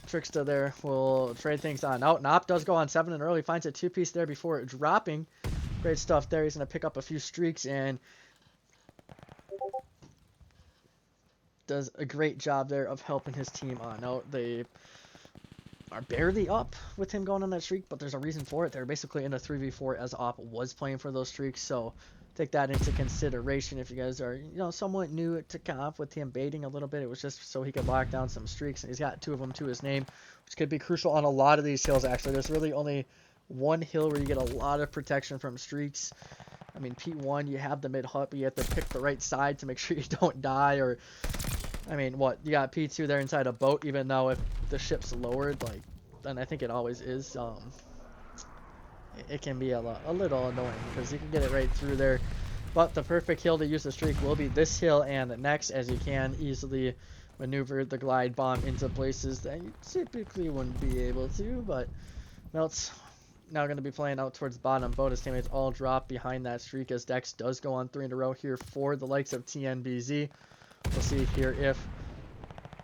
Trickster there will trade things on out. Nop does go on 7 and early, finds a 2-piece there before dropping. Great stuff there. He's gonna pick up a few streaks and does a great job there of helping his team on out. They are barely up with him going on that streak, but there's a reason for it. They're basically in a 3v4 as Op was playing for those streaks, so take that into consideration if you guys are, you know, somewhat new to comp with him baiting a little bit. It was just so he could lock down some streaks, and he's got 2 of them to his name, which could be crucial on a lot of these hills actually. There's really only one hill where you get a lot of protection from streaks. I mean, P1, you have the mid-hut, but you have to pick the right side to make sure you don't die, or I mean, what, you got P2 there inside a boat, even though if the ship's lowered, like, and I think it always is, it can be a little annoying, because you can get it right through there. But the perfect hill to use the streak will be this hill and the next, as you can easily maneuver the glide bomb into places that you typically wouldn't be able to, but Melt's now going to be playing out towards the bottom boat. His teammates all drop behind that streak as Dex does go on 3 in a row here for the likes of TNBZ. We'll see here if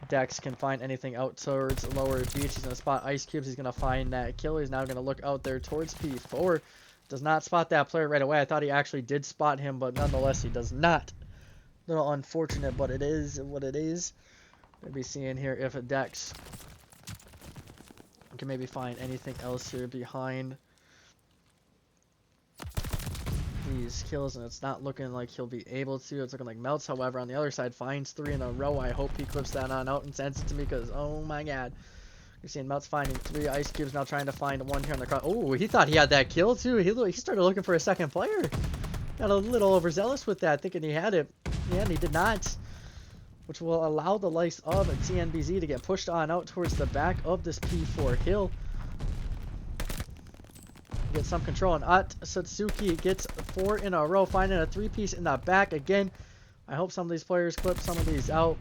Dex can find anything out towards lower beach. He's going to spot ice cubes. He's going to find that kill. He's now going to look out there towards P4. Does not spot that player right away. I thought he actually did spot him, but nonetheless he does not. A little unfortunate, but it is what it is. We'll be seeing here if Dex can maybe find anything else here behind these kills, and it's not looking like he'll be able to. It's looking like Melts, however, on the other side finds 3 in a row. I hope he clips that on out and sends it to me, because oh my god, you're seeing Melts finding 3 ice cubes, now trying to find 1 here on the cross. Oh, he thought he had that kill too. He started looking for a second player. Got a little overzealous with that, thinking he had it. Yeah, and he did not, which will allow the likes of TNBZ to get pushed on out towards the back of this P4 hill. Get some control, and Satsuki gets 4 in a row, finding a 3-piece in the back again. I hope some of these players clip some of these out,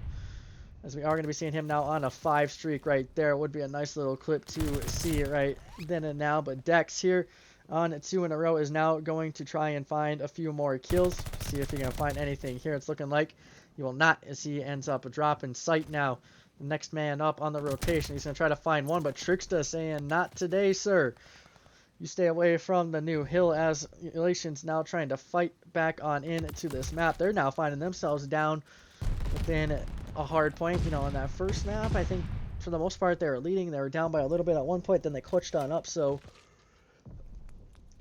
as we are going to be seeing him now on a 5 streak right there. It would be a nice little clip to see right then and now, but Dex here on 2 in a row is now going to try and find a few more kills. See if he can find anything here. It's looking like he will not, as he ends up dropping sight now. The next man up on the rotation, he's going to try to find 1, but Trickster saying, not today, sir. You stay away from the new hill, as Elation's now trying to fight back on into this map. They're now finding themselves down within a hard point. You know, on that first map, I think for the most part they were leading. They were down by a little bit at one point, then they clutched on up. So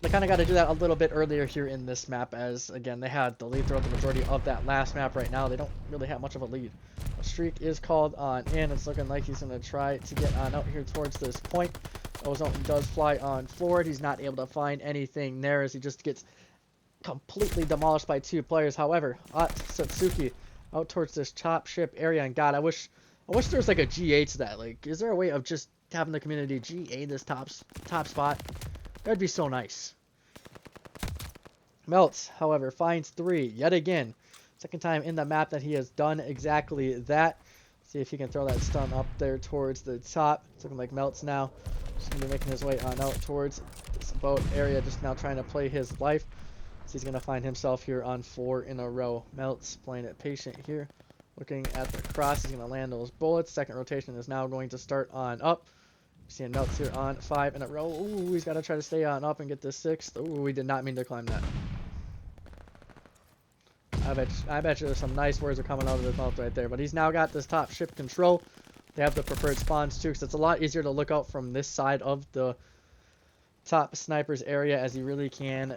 they kind of got to do that a little bit earlier here in this map, as again they had the lead throughout the majority of that last map. Right now they don't really have much of a lead. A streak is called on in. It's looking like he's going to try to get on out here towards this point. Ozone does fly on forward. He's not able to find anything there, as he just gets completely demolished by 2 players. However, Satsuki out towards this top ship area, and god, I wish there was like a GA to that. Like, is there a way of just having the community GA this top spot. That'd be so nice. Melts, however, finds 3 yet again. Second time in the map that he has done exactly that. See if he can throw that stun up there towards the top. It's looking like Melts now. Just going to be making his way on out towards this boat area. Just now trying to play his life. So he's going to find himself here on 4 in a row. Melts playing it patient here. Looking at the cross. He's going to land those bullets. Second rotation is now going to start on up. Seeing Melts here on 5 in a row. Ooh, he's got to try to stay on up and get this 6th. Ooh, we did not mean to climb that. I bet you some nice words are coming out of his mouth right there. But he's now got this top ship control. They have the preferred spawns too, because it's a lot easier to look out from this side of the top sniper's area, as you really can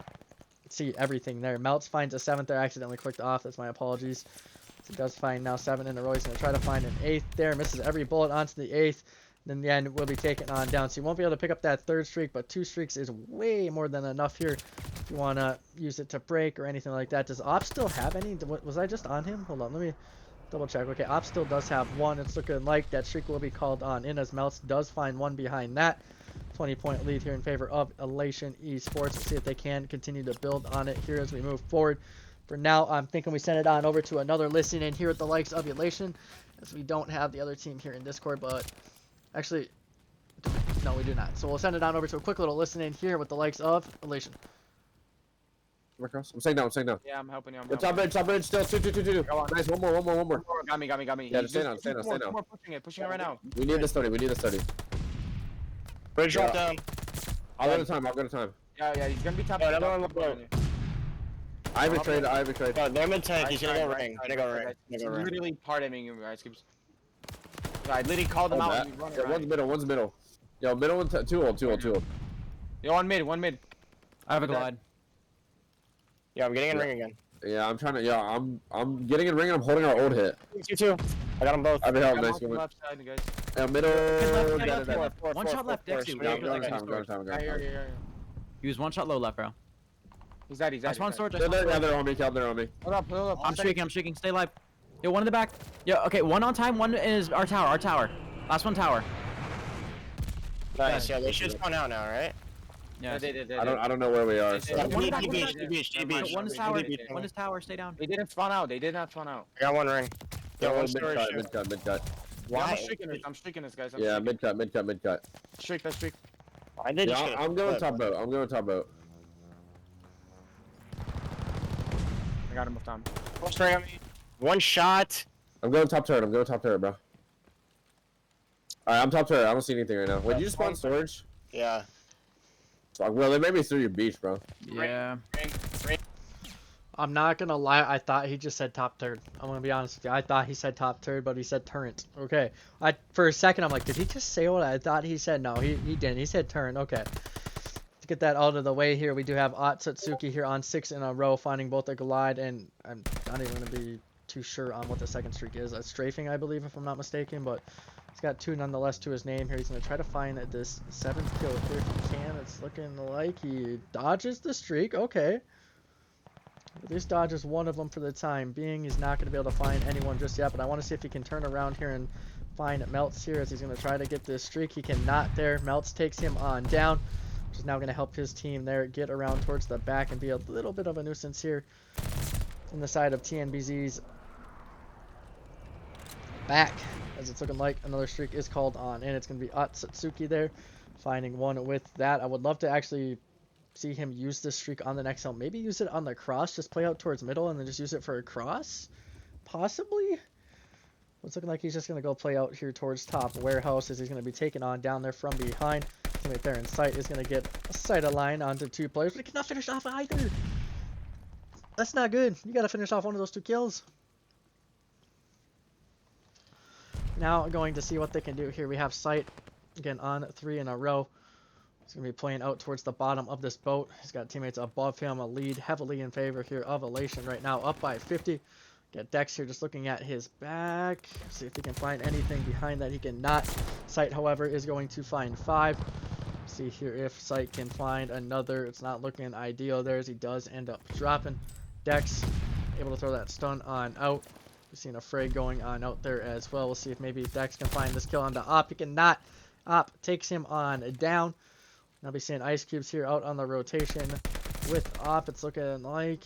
see everything there. Melts finds a 7th there. I accidentally clicked off. That's my apologies. So he does find now 7 in a row. He's going to try to find an 8th there. Misses every bullet onto the 8th. Then in the end, we'll be taken on down. So you won't be able to pick up that 3rd streak, but 2 streaks is way more than enough here if you want to use it to break or anything like that. Does Ops still have any? Was I just on him? Hold on, let me double check. Okay, Ops still does have 1. It's looking like that streak will be called on in, as Melts does find 1 behind that. 20-point lead here in favor of Elation Esports. Let's see if they can continue to build on it here as we move forward. For now, I'm thinking we send it on over to another listen in here at the likes of Elation, as we don't have the other team here in Discord, but actually, no, we do not. So we'll send it on over to a quick little listen in here with the likes of Elation. I'm staying down. Yeah, I'm helping you. Top bridge, still. 2. Nice, one more. Got me. Yeah, just stay down. More pushing it right now. We need this 30. Bridge drop down. I'll go to time. Yeah, he's gonna be top. Oh, another one look low. I have a trade. No, they're mid tank. He's gonna go ring. He's literally pardoning you guys. I literally called him out. And Yeah, one's middle. Yo, middle and 2 old. Yo, one mid. I have a glide. Yeah, I'm getting in ring again. Yeah, I'm trying to. Yeah, I'm getting in ring and I'm holding our old hit. You too. I got them both. I've been helping. Nice On the one. left side, guys. Yeah, middle. Left, Got left, it. One shot left, Dexy. Yeah, I'm going time. Yeah. He was 1 shot low left, bro. He's dead. That's one sword. Yeah, they're on me. They're on me. Hold up. I'm shaking. Stay alive. Yo, 1 in the back. Yo, okay, 1 on time. 1 is our tower. Last one tower. Nice. Yeah, they should spawn out now, right? Yeah. They did. I don't know where we are. So. Beach. 1 is tower. 1 is tower. Stay down. They didn't spawn out. They did not spawn out. I got 1 ring. Yeah, one mid cut. I'm streaking this, guys. Yeah, mid cut. Streak. I did. Yeah, I'm going top boat. I got him with time. Straight on me. 1 shot. I'm going top turret, bro. Alright, I'm top turret. I don't see anything right now. Wait, did you just spawn storage? Yeah. Fuck, well, they made me through your beach, bro. Yeah. I'm not gonna lie, I thought he just said top third. I'm gonna be honest with you. I thought he said top third, but he said turret. Okay. For a second I'm like, did he just say what I thought he said? No, he didn't. He said turret. Okay. To get that out of the way here, we do have Otsutsuki here on 6 in a row, finding both a glide, and I'm not even gonna be too sure on what the second streak is. A strafing, I believe, if I'm not mistaken, but he's got 2 nonetheless to his name here. He's gonna try to find this 7th kill here if he can. It's looking like he dodges the streak. Okay. At least dodges one of them for the time being. He's not going to be able to find anyone just yet, but I want to see if he can turn around here and find Melts here, as he's going to try to get this streak. He cannot there. Melts takes him on down, which is now going to help his team there get around towards the back and be a little bit of a nuisance here in the side of TNBZ's back, as it's looking like another streak is called on, and it's going to be Otsutsuki there finding one with that. I would love to actually see him use this streak on the next hill. Maybe use it on the cross, just play out towards middle and then just use it for a cross, possibly. It's looking like he's just going to go play out here towards top warehouse, as he's going to be taken on down there from behind. Right there in sight is going to get a sight of line onto 2 players, but he cannot finish off either. That's not good. You got to finish off one of those 2 kills. Now going to see what they can do here. We have sight again on 3 in a row. He's going to be playing out towards the bottom of this boat. He's got teammates above him. A lead heavily in favor here of Elation right now, up by 50. Got Dex here just looking at his back. See if he can find anything behind that. He cannot. Sight, however, is going to find 5. See here if Sight can find another. It's not looking ideal there, as he does end up dropping. Dex able to throw that stun on out. We've seen a fray going on out there as well. We'll see if maybe Dex can find this kill on the op. He cannot. Op takes him on down. I'll be seeing Ice Cubes here out on the rotation with Op. It's looking like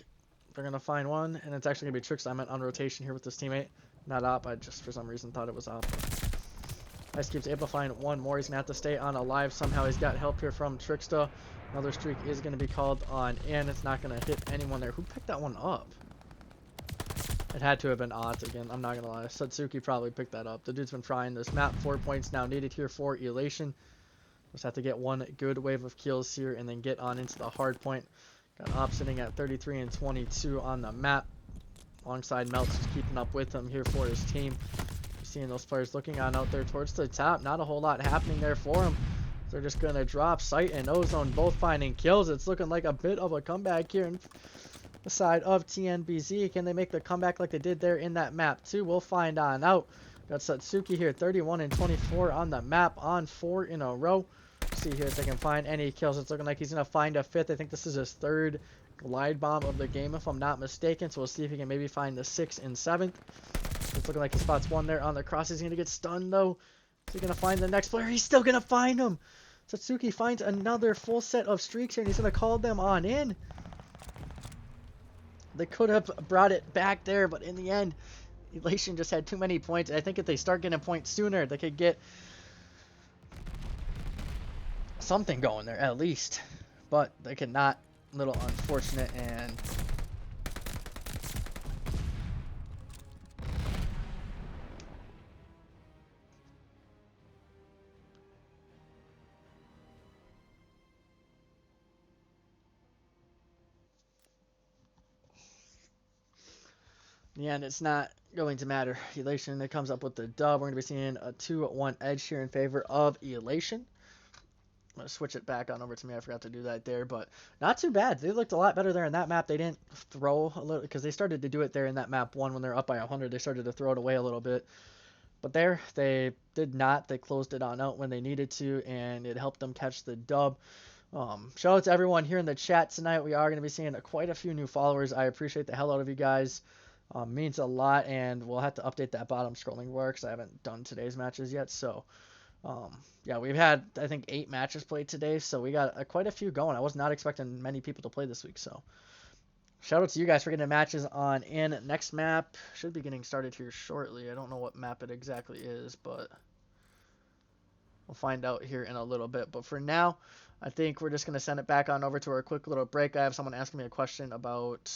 they're going to find one, and it's actually going to be Tricks. I meant on rotation here with this teammate, not Op. I just, for some reason, thought it was Op. Ice Cube's able to find one more. He's going to have to stay on alive somehow. He's got help here from Tricksta. Another streak is going to be called on in. It's not going to hit anyone there. Who picked that one up? It had to have been Ott again. I'm not going to lie. Satsuki probably picked that up. The dude's been trying this map. 4 points now needed here for Elation. Just have to get one good wave of kills here and then get on into the hard point. Got Op sitting at 33 and 22 on the map. Alongside Melts just keeping up with him here for his team. Seeing those players looking on out there towards the top. Not a whole lot happening there for them. They're just going to drop Sight and Ozone both finding kills. It's looking like a bit of a comeback here in the side of TNBZ. Can they make the comeback like they did there in that map too? We'll find on out. Got Satsuki here 31 and 24 on the map on 4 in a row. See here if they can find any kills. It's looking like he's going to find a fifth. I think this is his third glide bomb of the game if I'm not mistaken. So we'll see if he can maybe find the 6th and 7th. It's looking like he spots one there on the cross. He's going to get stunned though. Is he going to find the next player? He's still going to find him. Satsuki finds another full set of streaks here and he's going to call them on in. They could have brought it back there, but in the end, Elation just had too many points. I think if they start getting points sooner, they could get something going there at least. But they could not. Little unfortunate. And in the end, it's not going to matter. Elation that comes up with the dub. We're going to be seeing a 2-1 edge here in favor of Elation. I'm going to switch it back on over to me. I forgot to do that there, but not too bad. They looked a lot better there in that map. They didn't throw a little because they started to do it there in that map 1 when they're up by 100. They started to throw it away a little bit. But there, they did not. They closed it on out when they needed to, and it helped them catch the dub. Shout out to everyone here in the chat tonight. We are going to be seeing quite a few new followers. I appreciate the hell out of you guys. Means a lot, and we'll have to update that bottom scrolling bar because I haven't done today's matches yet. So, yeah, we've had, I think, 8 matches played today, so we got quite a few going. I was not expecting many people to play this week, so shout out to you guys for getting matches on in. Next map should be getting started here shortly. I don't know what map it exactly is, but we'll find out here in a little bit. But for now, I think we're just going to send it back on over to our quick little break. I have someone asking me a question about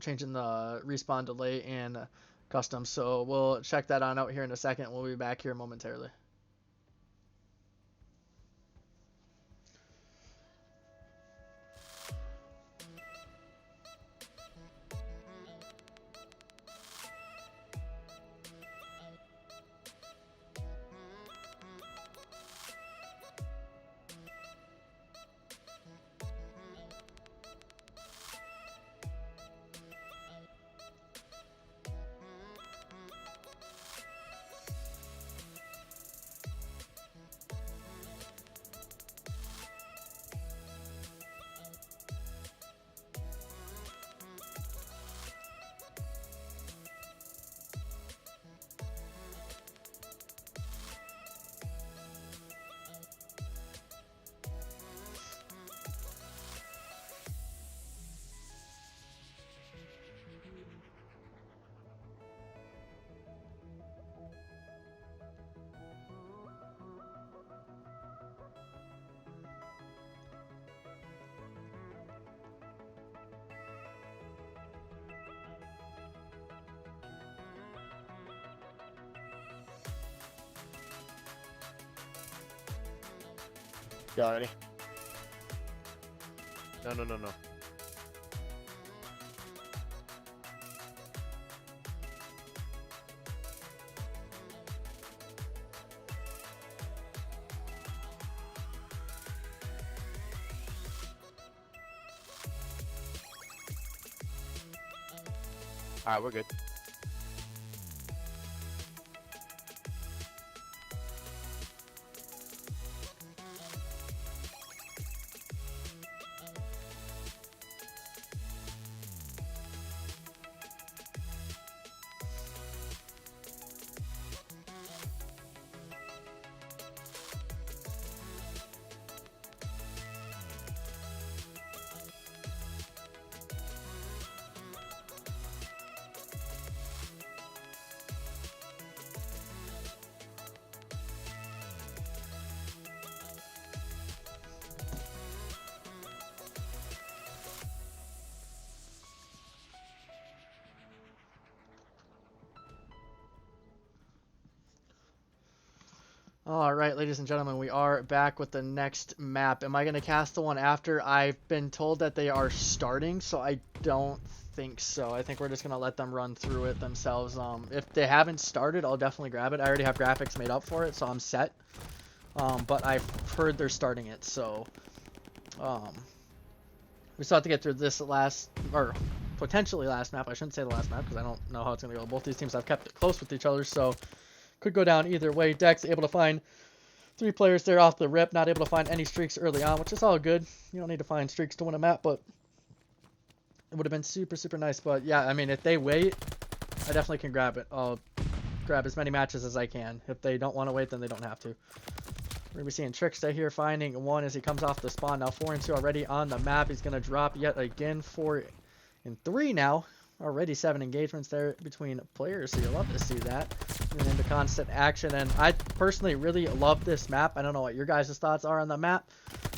changing the respawn delay in custom, so we'll check that on out here in a second. We'll be back here momentarily. Y'all ready? No. Alright, we're good. All right, ladies and gentlemen, we are back with the next map. Am I going to cast the one after? I've been told that they are starting, so I don't think so. I think we're just going to let them run through it themselves. If they haven't started, I'll definitely grab it. I already have graphics made up for it, so I'm set. But I've heard they're starting it, so we still have to get through this last, or potentially last map. I shouldn't say the last map because I don't know how it's going to go. Both these teams have kept it close with each other, so could go down either way. Dex able to find 3 players there off the rip, not able to find any streaks early on, which is all good. You don't need to find streaks to win a map, but it would have been super, super nice. But yeah, I mean, if they wait, I definitely can grab it. I'll grab as many matches as I can. If they don't want to wait, then they don't have to. We're going to be seeing Trickster here finding 1 as he comes off the spawn. Now 4 and 2 already on the map. He's going to drop yet again 4 and 3 now. Already 7 engagements there between players, so you'll love to see that. And into constant action, and I personally really love this map. I don't know what your guys' thoughts are on the map,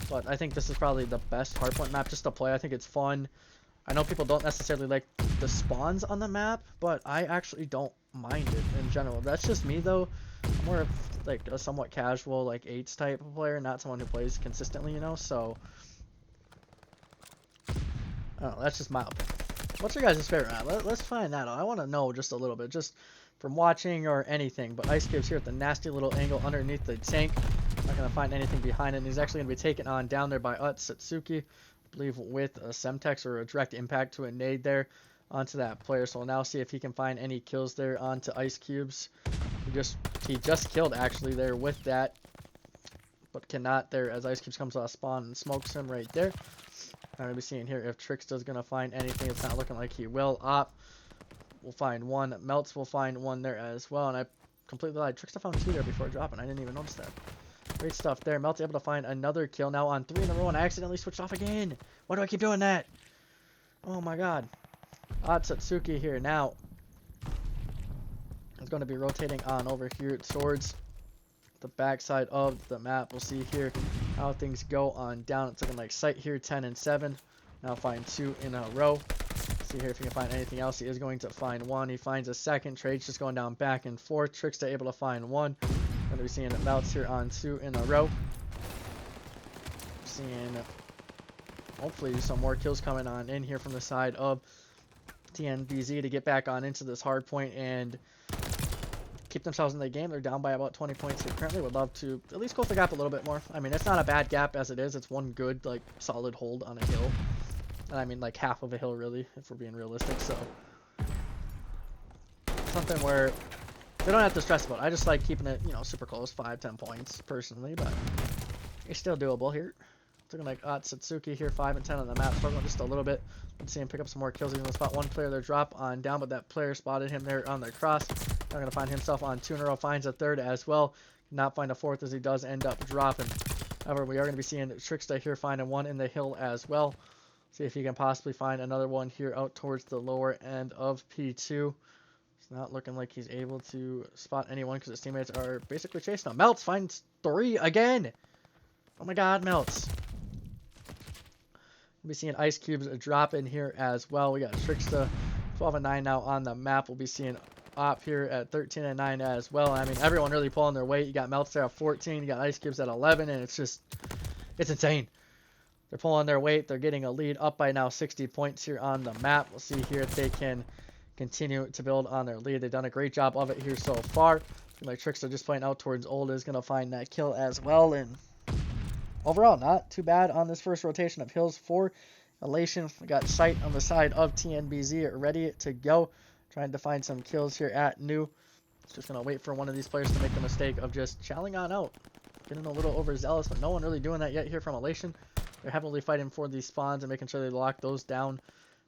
but I think this is probably the best hardpoint map just to play. I think it's fun. I know people don't necessarily like the spawns on the map, but I actually don't mind it in general. That's just me though. I'm more of like a somewhat casual, like 8s type of player, not someone who plays consistently, you know, so I don't know, that's just my opinion. What's your guys' favorite map? Let's find that out. I want to know just a little bit, just from watching or anything. But Ice Cube's here at the nasty little angle underneath the tank. Not going to find anything behind it. And he's actually going to be taken on down there by Satsuki, I believe, with a Semtex or a direct impact to a nade there onto that player. So we'll now see if he can find any kills there onto Ice Cubes. He just killed actually there with that, but cannot there as Ice Cubes comes off spawn and smokes him right there. I'm going to be seeing here if Trickster's going to find anything. It's not looking like he will. Op will find 1. Melts will find 1 there as well. And I completely lied. Trickster found 2 there before dropping. I didn't even notice that. Great stuff there. Melt's able to find another kill now on 3 in a row. And I accidentally switched off again. Why do I keep doing that? Oh my god. Satsuki here now is going to be rotating on over here towards the backside of the map. We'll see here how things go on down. It's looking like sight here, 10 and 7. Now find 2 in a row. See here if he can find anything else. He is going to find 1. He finds a second. Trade's just going down back and forth. Trickster able to find 1. Going to be seeing Melts here on 2 in a row. Seeing hopefully some more kills coming on in here from the side of TNBZ to get back on into this hard point and keep themselves in the game. They're down by about 20 points here currently. Would love to at least close the gap a little bit more. I mean, it's not a bad gap as it is. It's one good, like, solid hold on a hill. And I mean, like, half of a hill, really, if we're being realistic. So, something where they don't have to stress about it. I just like keeping it, you know, super close, 5-10 points, personally. But it's still doable here. It's looking like Satsuki here, 5 and 10 on the map. Struggling just a little bit. Let's see him pick up some more kills. He's going to spot 1 player there, drop on down, but that player spotted him there on the cross. Not going to find himself on 2 in a row. Finds a 3rd as well. Not find a 4th as he does end up dropping. However, we are going to be seeing Trickster here finding 1 in the hill as well. See if he can possibly find another one here out towards the lower end of P2. It's not looking like he's able to spot anyone because his teammates are basically chasing him. Melts finds 3 again. Oh my god, Melts. We'll be seeing Ice Cubes drop in here as well. We got Trickster 12 and 9 now on the map. We'll be seeing Op here at 13 and 9 as well. I mean, everyone really pulling their weight. You got Melts there at 14. You got Ice Cubes at 11, and it's insane. They're pulling their weight. They're getting a lead up by now 60 points here on the map. We'll see here if they can continue to build on their lead. They've done a great job of it here so far. Like Trickster just playing out towards Old is going to find that kill as well. And overall, not too bad on this first rotation of hills for Elation. We got sight on the side of TNBZ ready to go. Trying to find some kills here at New. Just going to wait for one of these players to make the mistake of just challing on out. Getting a little overzealous, but no one really doing that yet here from Elation. They're heavily fighting for these spawns and making sure they lock those down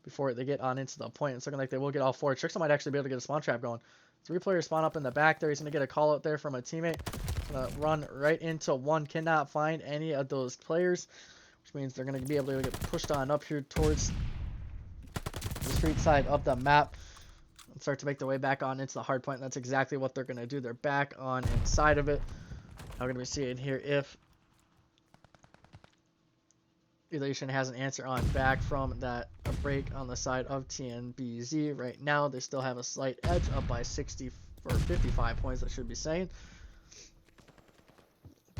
before they get on into the point. It's looking like they will get all 4. Trickster might actually be able to get a spawn trap going. 3 players spawn up in the back there. He's going to get a call out there from a teammate. Going to run right into 1. Cannot find any of those players, which means they're going to be able to get pushed on up here towards the street side of the map and start to make their way back on into the hard point. That's exactly what they're going to do. They're back on inside of it. Now we're going to be seeing here if Elation has an answer on back from that break on the side of TNBZ. Right now, they still have a slight edge up by 60 or 55 points, I should be saying.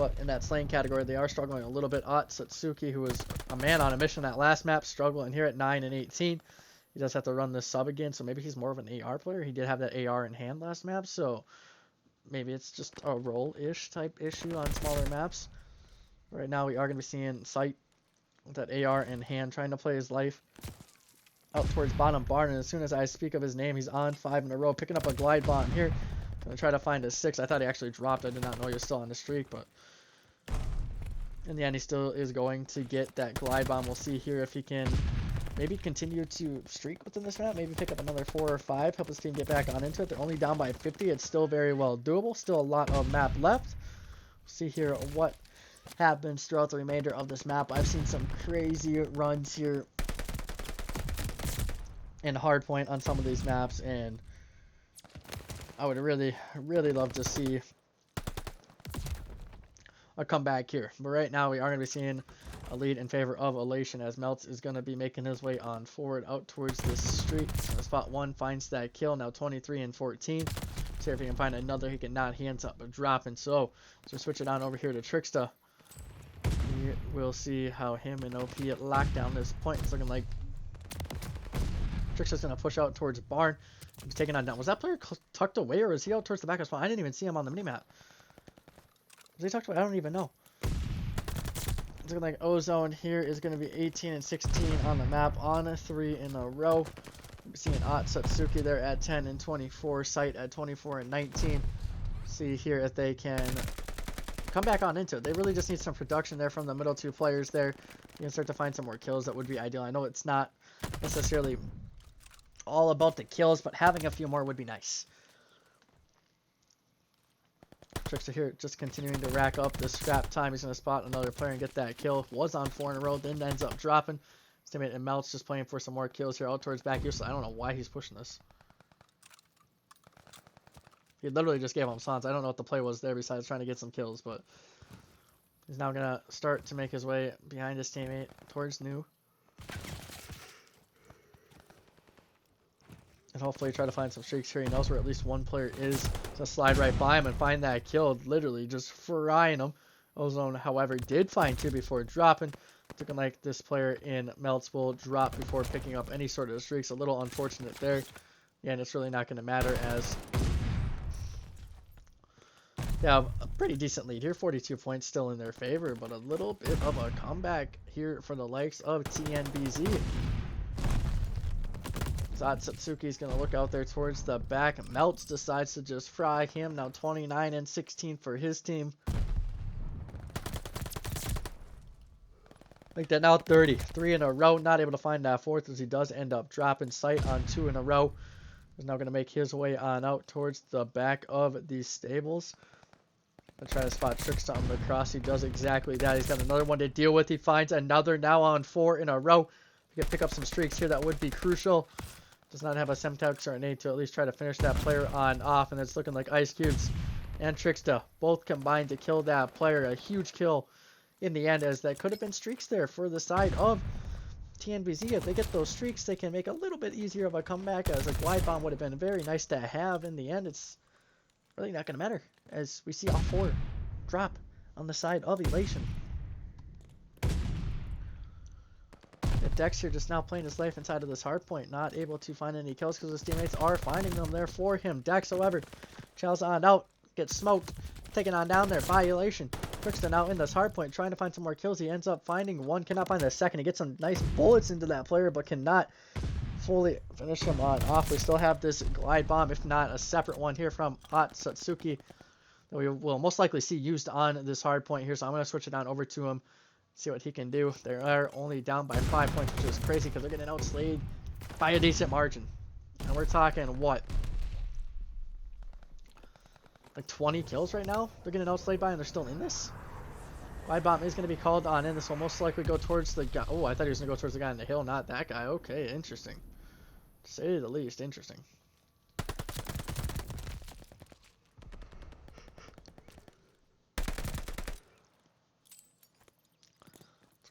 But in that slaying category, they are struggling a little bit. Satsuki, who was a man on a mission that last map, struggling here at 9 and 18. He does have to run this sub again, so maybe he's more of an AR player. He did have that AR in hand last map, so maybe it's just a roll-ish type issue on smaller maps. Right now, we are going to be seeing Sight with that AR in hand, trying to play his life out towards bottom barn. And as soon as I speak of his name, he's on 5 in a row, picking up a glide bomb here. Gonna try to find a 6. I thought he actually dropped. I did not know he was still on the streak, but in the end, he still is going to get that glide bomb. We'll see here if he can maybe continue to streak within this map, maybe pick up another 4 or 5, help his team get back on into it. They're only down by 50. It's still very well doable. Still a lot of map left. See here what happens throughout the remainder of this map. I've seen some crazy runs here in hardpoint on some of these maps, and I would really love to see a comeback here. But right now we are going to be seeing a lead in favor of Elation, as Melts is going to be making his way on forward out towards this street. Spot 1 finds that kill, now 23 and 14. See if he can find another. He cannot. He ends up dropping. So switch it on over here to Tricksta. We'll see how him and OP lock down this point. It's looking like Tricksta's going to push out towards barn. He's taking on down. Was that player tucked away, or was he out towards the back of spawn? I didn't even see him on the minimap. Was he tucked away? I don't even know. It's looking like Ozone here is going to be 18 and 16 on the map on 3 in a row. We're seeing Satsuki there at 10 and 24. Sight at 24 and 19. See here if they can come back on into it. They really just need some production there from the middle 2 players there. You can start to find some more kills. That would be ideal. I know it's not necessarily all about the kills, but having a few more would be nice. Trickster here just continuing to rack up the scrap time. He's going to spot another player and get that kill. Was on 4 in a row, then ends up dropping. His teammate and Melts just playing for some more kills here out towards back. Useless. I don't know why he's pushing this. He literally just gave him Sans. I don't know what the play was there besides trying to get some kills, but he's now going to start to make his way behind his teammate towards New. And hopefully try to find some streaks here. He knows where at least one player is. So slide right by him and find that kill. Literally just frying him. Ozone, however, did find 2 before dropping. Looking like this player in Melts will drop before picking up any sort of streaks. A little unfortunate there. Yeah, and it's really not going to matter as they have a pretty decent lead here. 42 points still in their favor, but a little bit of a comeback here for the likes of TNBZ. Satsuki is going to look out there towards the back. Melts decides to just fry him. Now 29 and 16 for his team. Like that, now 30. 3 in a row. Not able to find that 4th as he does end up dropping. Sight on 2 in a row. He's now going to make his way on out towards the back of these stables. I'll try to spot Trickster on the cross. He does exactly that. He's got another one to deal with. He finds another now on 4 in a row. If he can pick up some streaks here, that would be crucial. Does not have a Semtex or an A to at least try to finish that player on off. And it's looking like Ice Cubes and Tricksta both combined to kill that player. A huge kill in the end, as that could have been streaks there for the side of TNBZ. If they get those streaks, they can make a little bit easier of a comeback, as a glide bomb would have been very nice to have. In the end, it's really not going to matter, as we see all 4 drop on the side of Elation. Dex here just now playing his life inside of this hard point, not able to find any kills because his teammates are finding them there for him. Dex, however, trails on out, gets smoked, taken on down there by Elation. Trickster now in this hard point, trying to find some more kills. He ends up finding 1, cannot find the 2nd. He gets some nice bullets into that player, but cannot fully finish him on off. We still have this glide bomb, if not a separate one here from Satsuki, that we will most likely see used on this hard point here. So I'm going to switch it on over to him. See what he can do. They are only down by 5 points, which is crazy because they're getting outslayed by a decent margin. And we're talking, what, like 20 kills right now? They're getting outslayed by, and they're still in this? Glide bomb is going to be called on in. This will most likely go towards the guy. Oh, I thought he was going to go towards the guy in the hill, not that guy. Okay, interesting. To say the least, interesting.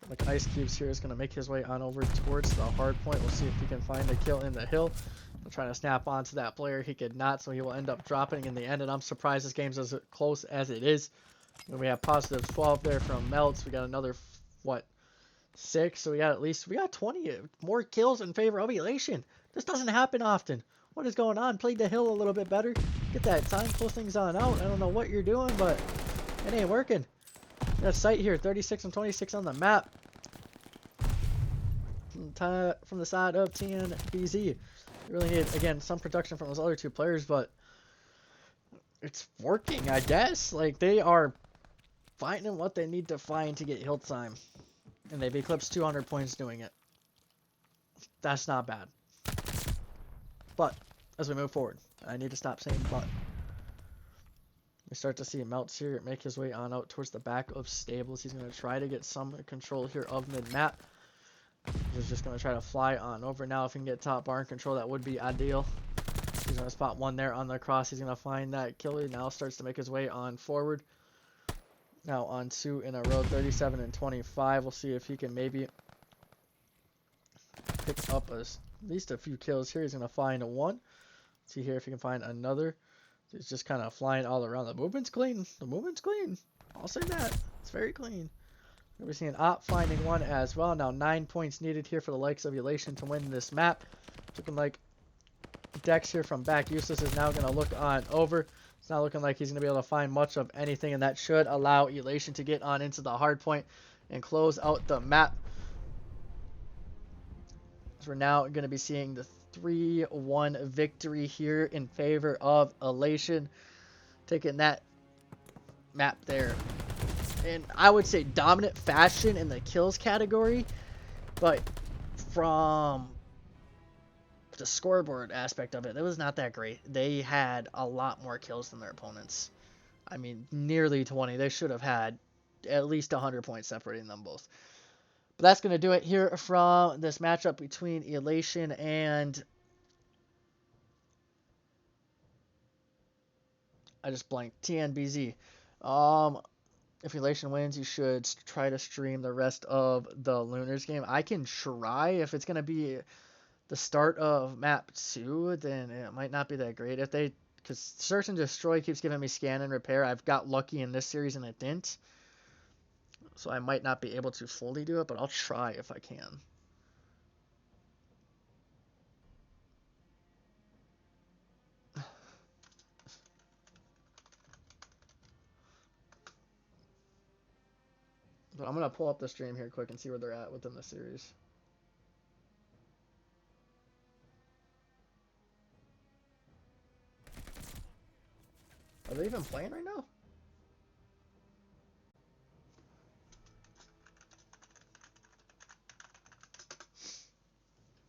Like Ice Cubes here is going to make his way on over towards the hard point. We'll see if he can find a kill in the hill. He'll try to snap onto that player. He could not, so he will end up dropping in the end. And I'm surprised this game's as close as it is. And we have positive 12 there from Melts. We got another, what, 6? So we got 20 more kills in favor of Elation. This doesn't happen often. What is going on? Played the hill a little bit better. Get that time, pull things on out. I don't know what you're doing, but it ain't working. Got sight here, 36 and 26 on the map. From the side of TNBZ. You really need, again, some production from those other 2 players, but it's working, I guess. Like, they are finding what they need to find to get hill time. And they've eclipsed 200 points doing it. That's not bad. But, as we move forward, I need to stop saying but. We start to see Melts here make his way on out towards the back of Stables. He's going to try to get some control here of mid-map. He's just going to try to fly on over now. If he can get top barn control, that would be ideal. He's going to spot 1 there on the cross. He's going to find that kill. He now starts to make his way on forward. Now on 2 in a row, 37 and 25. We'll see if he can maybe pick up at least a few kills here. He's going to find 1. See here if he can find another. He's just kind of flying all around. The movement's clean. The movement's clean. I'll say that. It's very clean. We're seeing Op finding 1 as well. Now 9 points needed here for the likes of Elation to win this map. Looking like Dex here from back Useless is now going to look on over. It's not looking like he's going to be able to find much of anything, and that should allow Elation to get on into the hard point and close out the map. So we're now going to be seeing the 3-1 victory here in favor of Elation, taking that map there in, I would say, dominant fashion in the kills category, but from the scoreboard aspect of it, it was not that great. They had a lot more kills than their opponents. I mean, nearly 20. They should have had at least 100 points separating them both. But that's going to do it here from this matchup between Elation and... I just blanked. TNBZ. If Elation wins, you should try to stream the rest of the Lunars game. I can try. If it's going to be the start of map 2, then it might not be that great. If they... Because Search and Destroy keeps giving me scan and repair. I've got lucky in this series and it didn't. So I might not be able to fully do it, but I'll try if I can. But I'm going to pull up the stream here quick and see where they're at within the series. Are they even playing right now?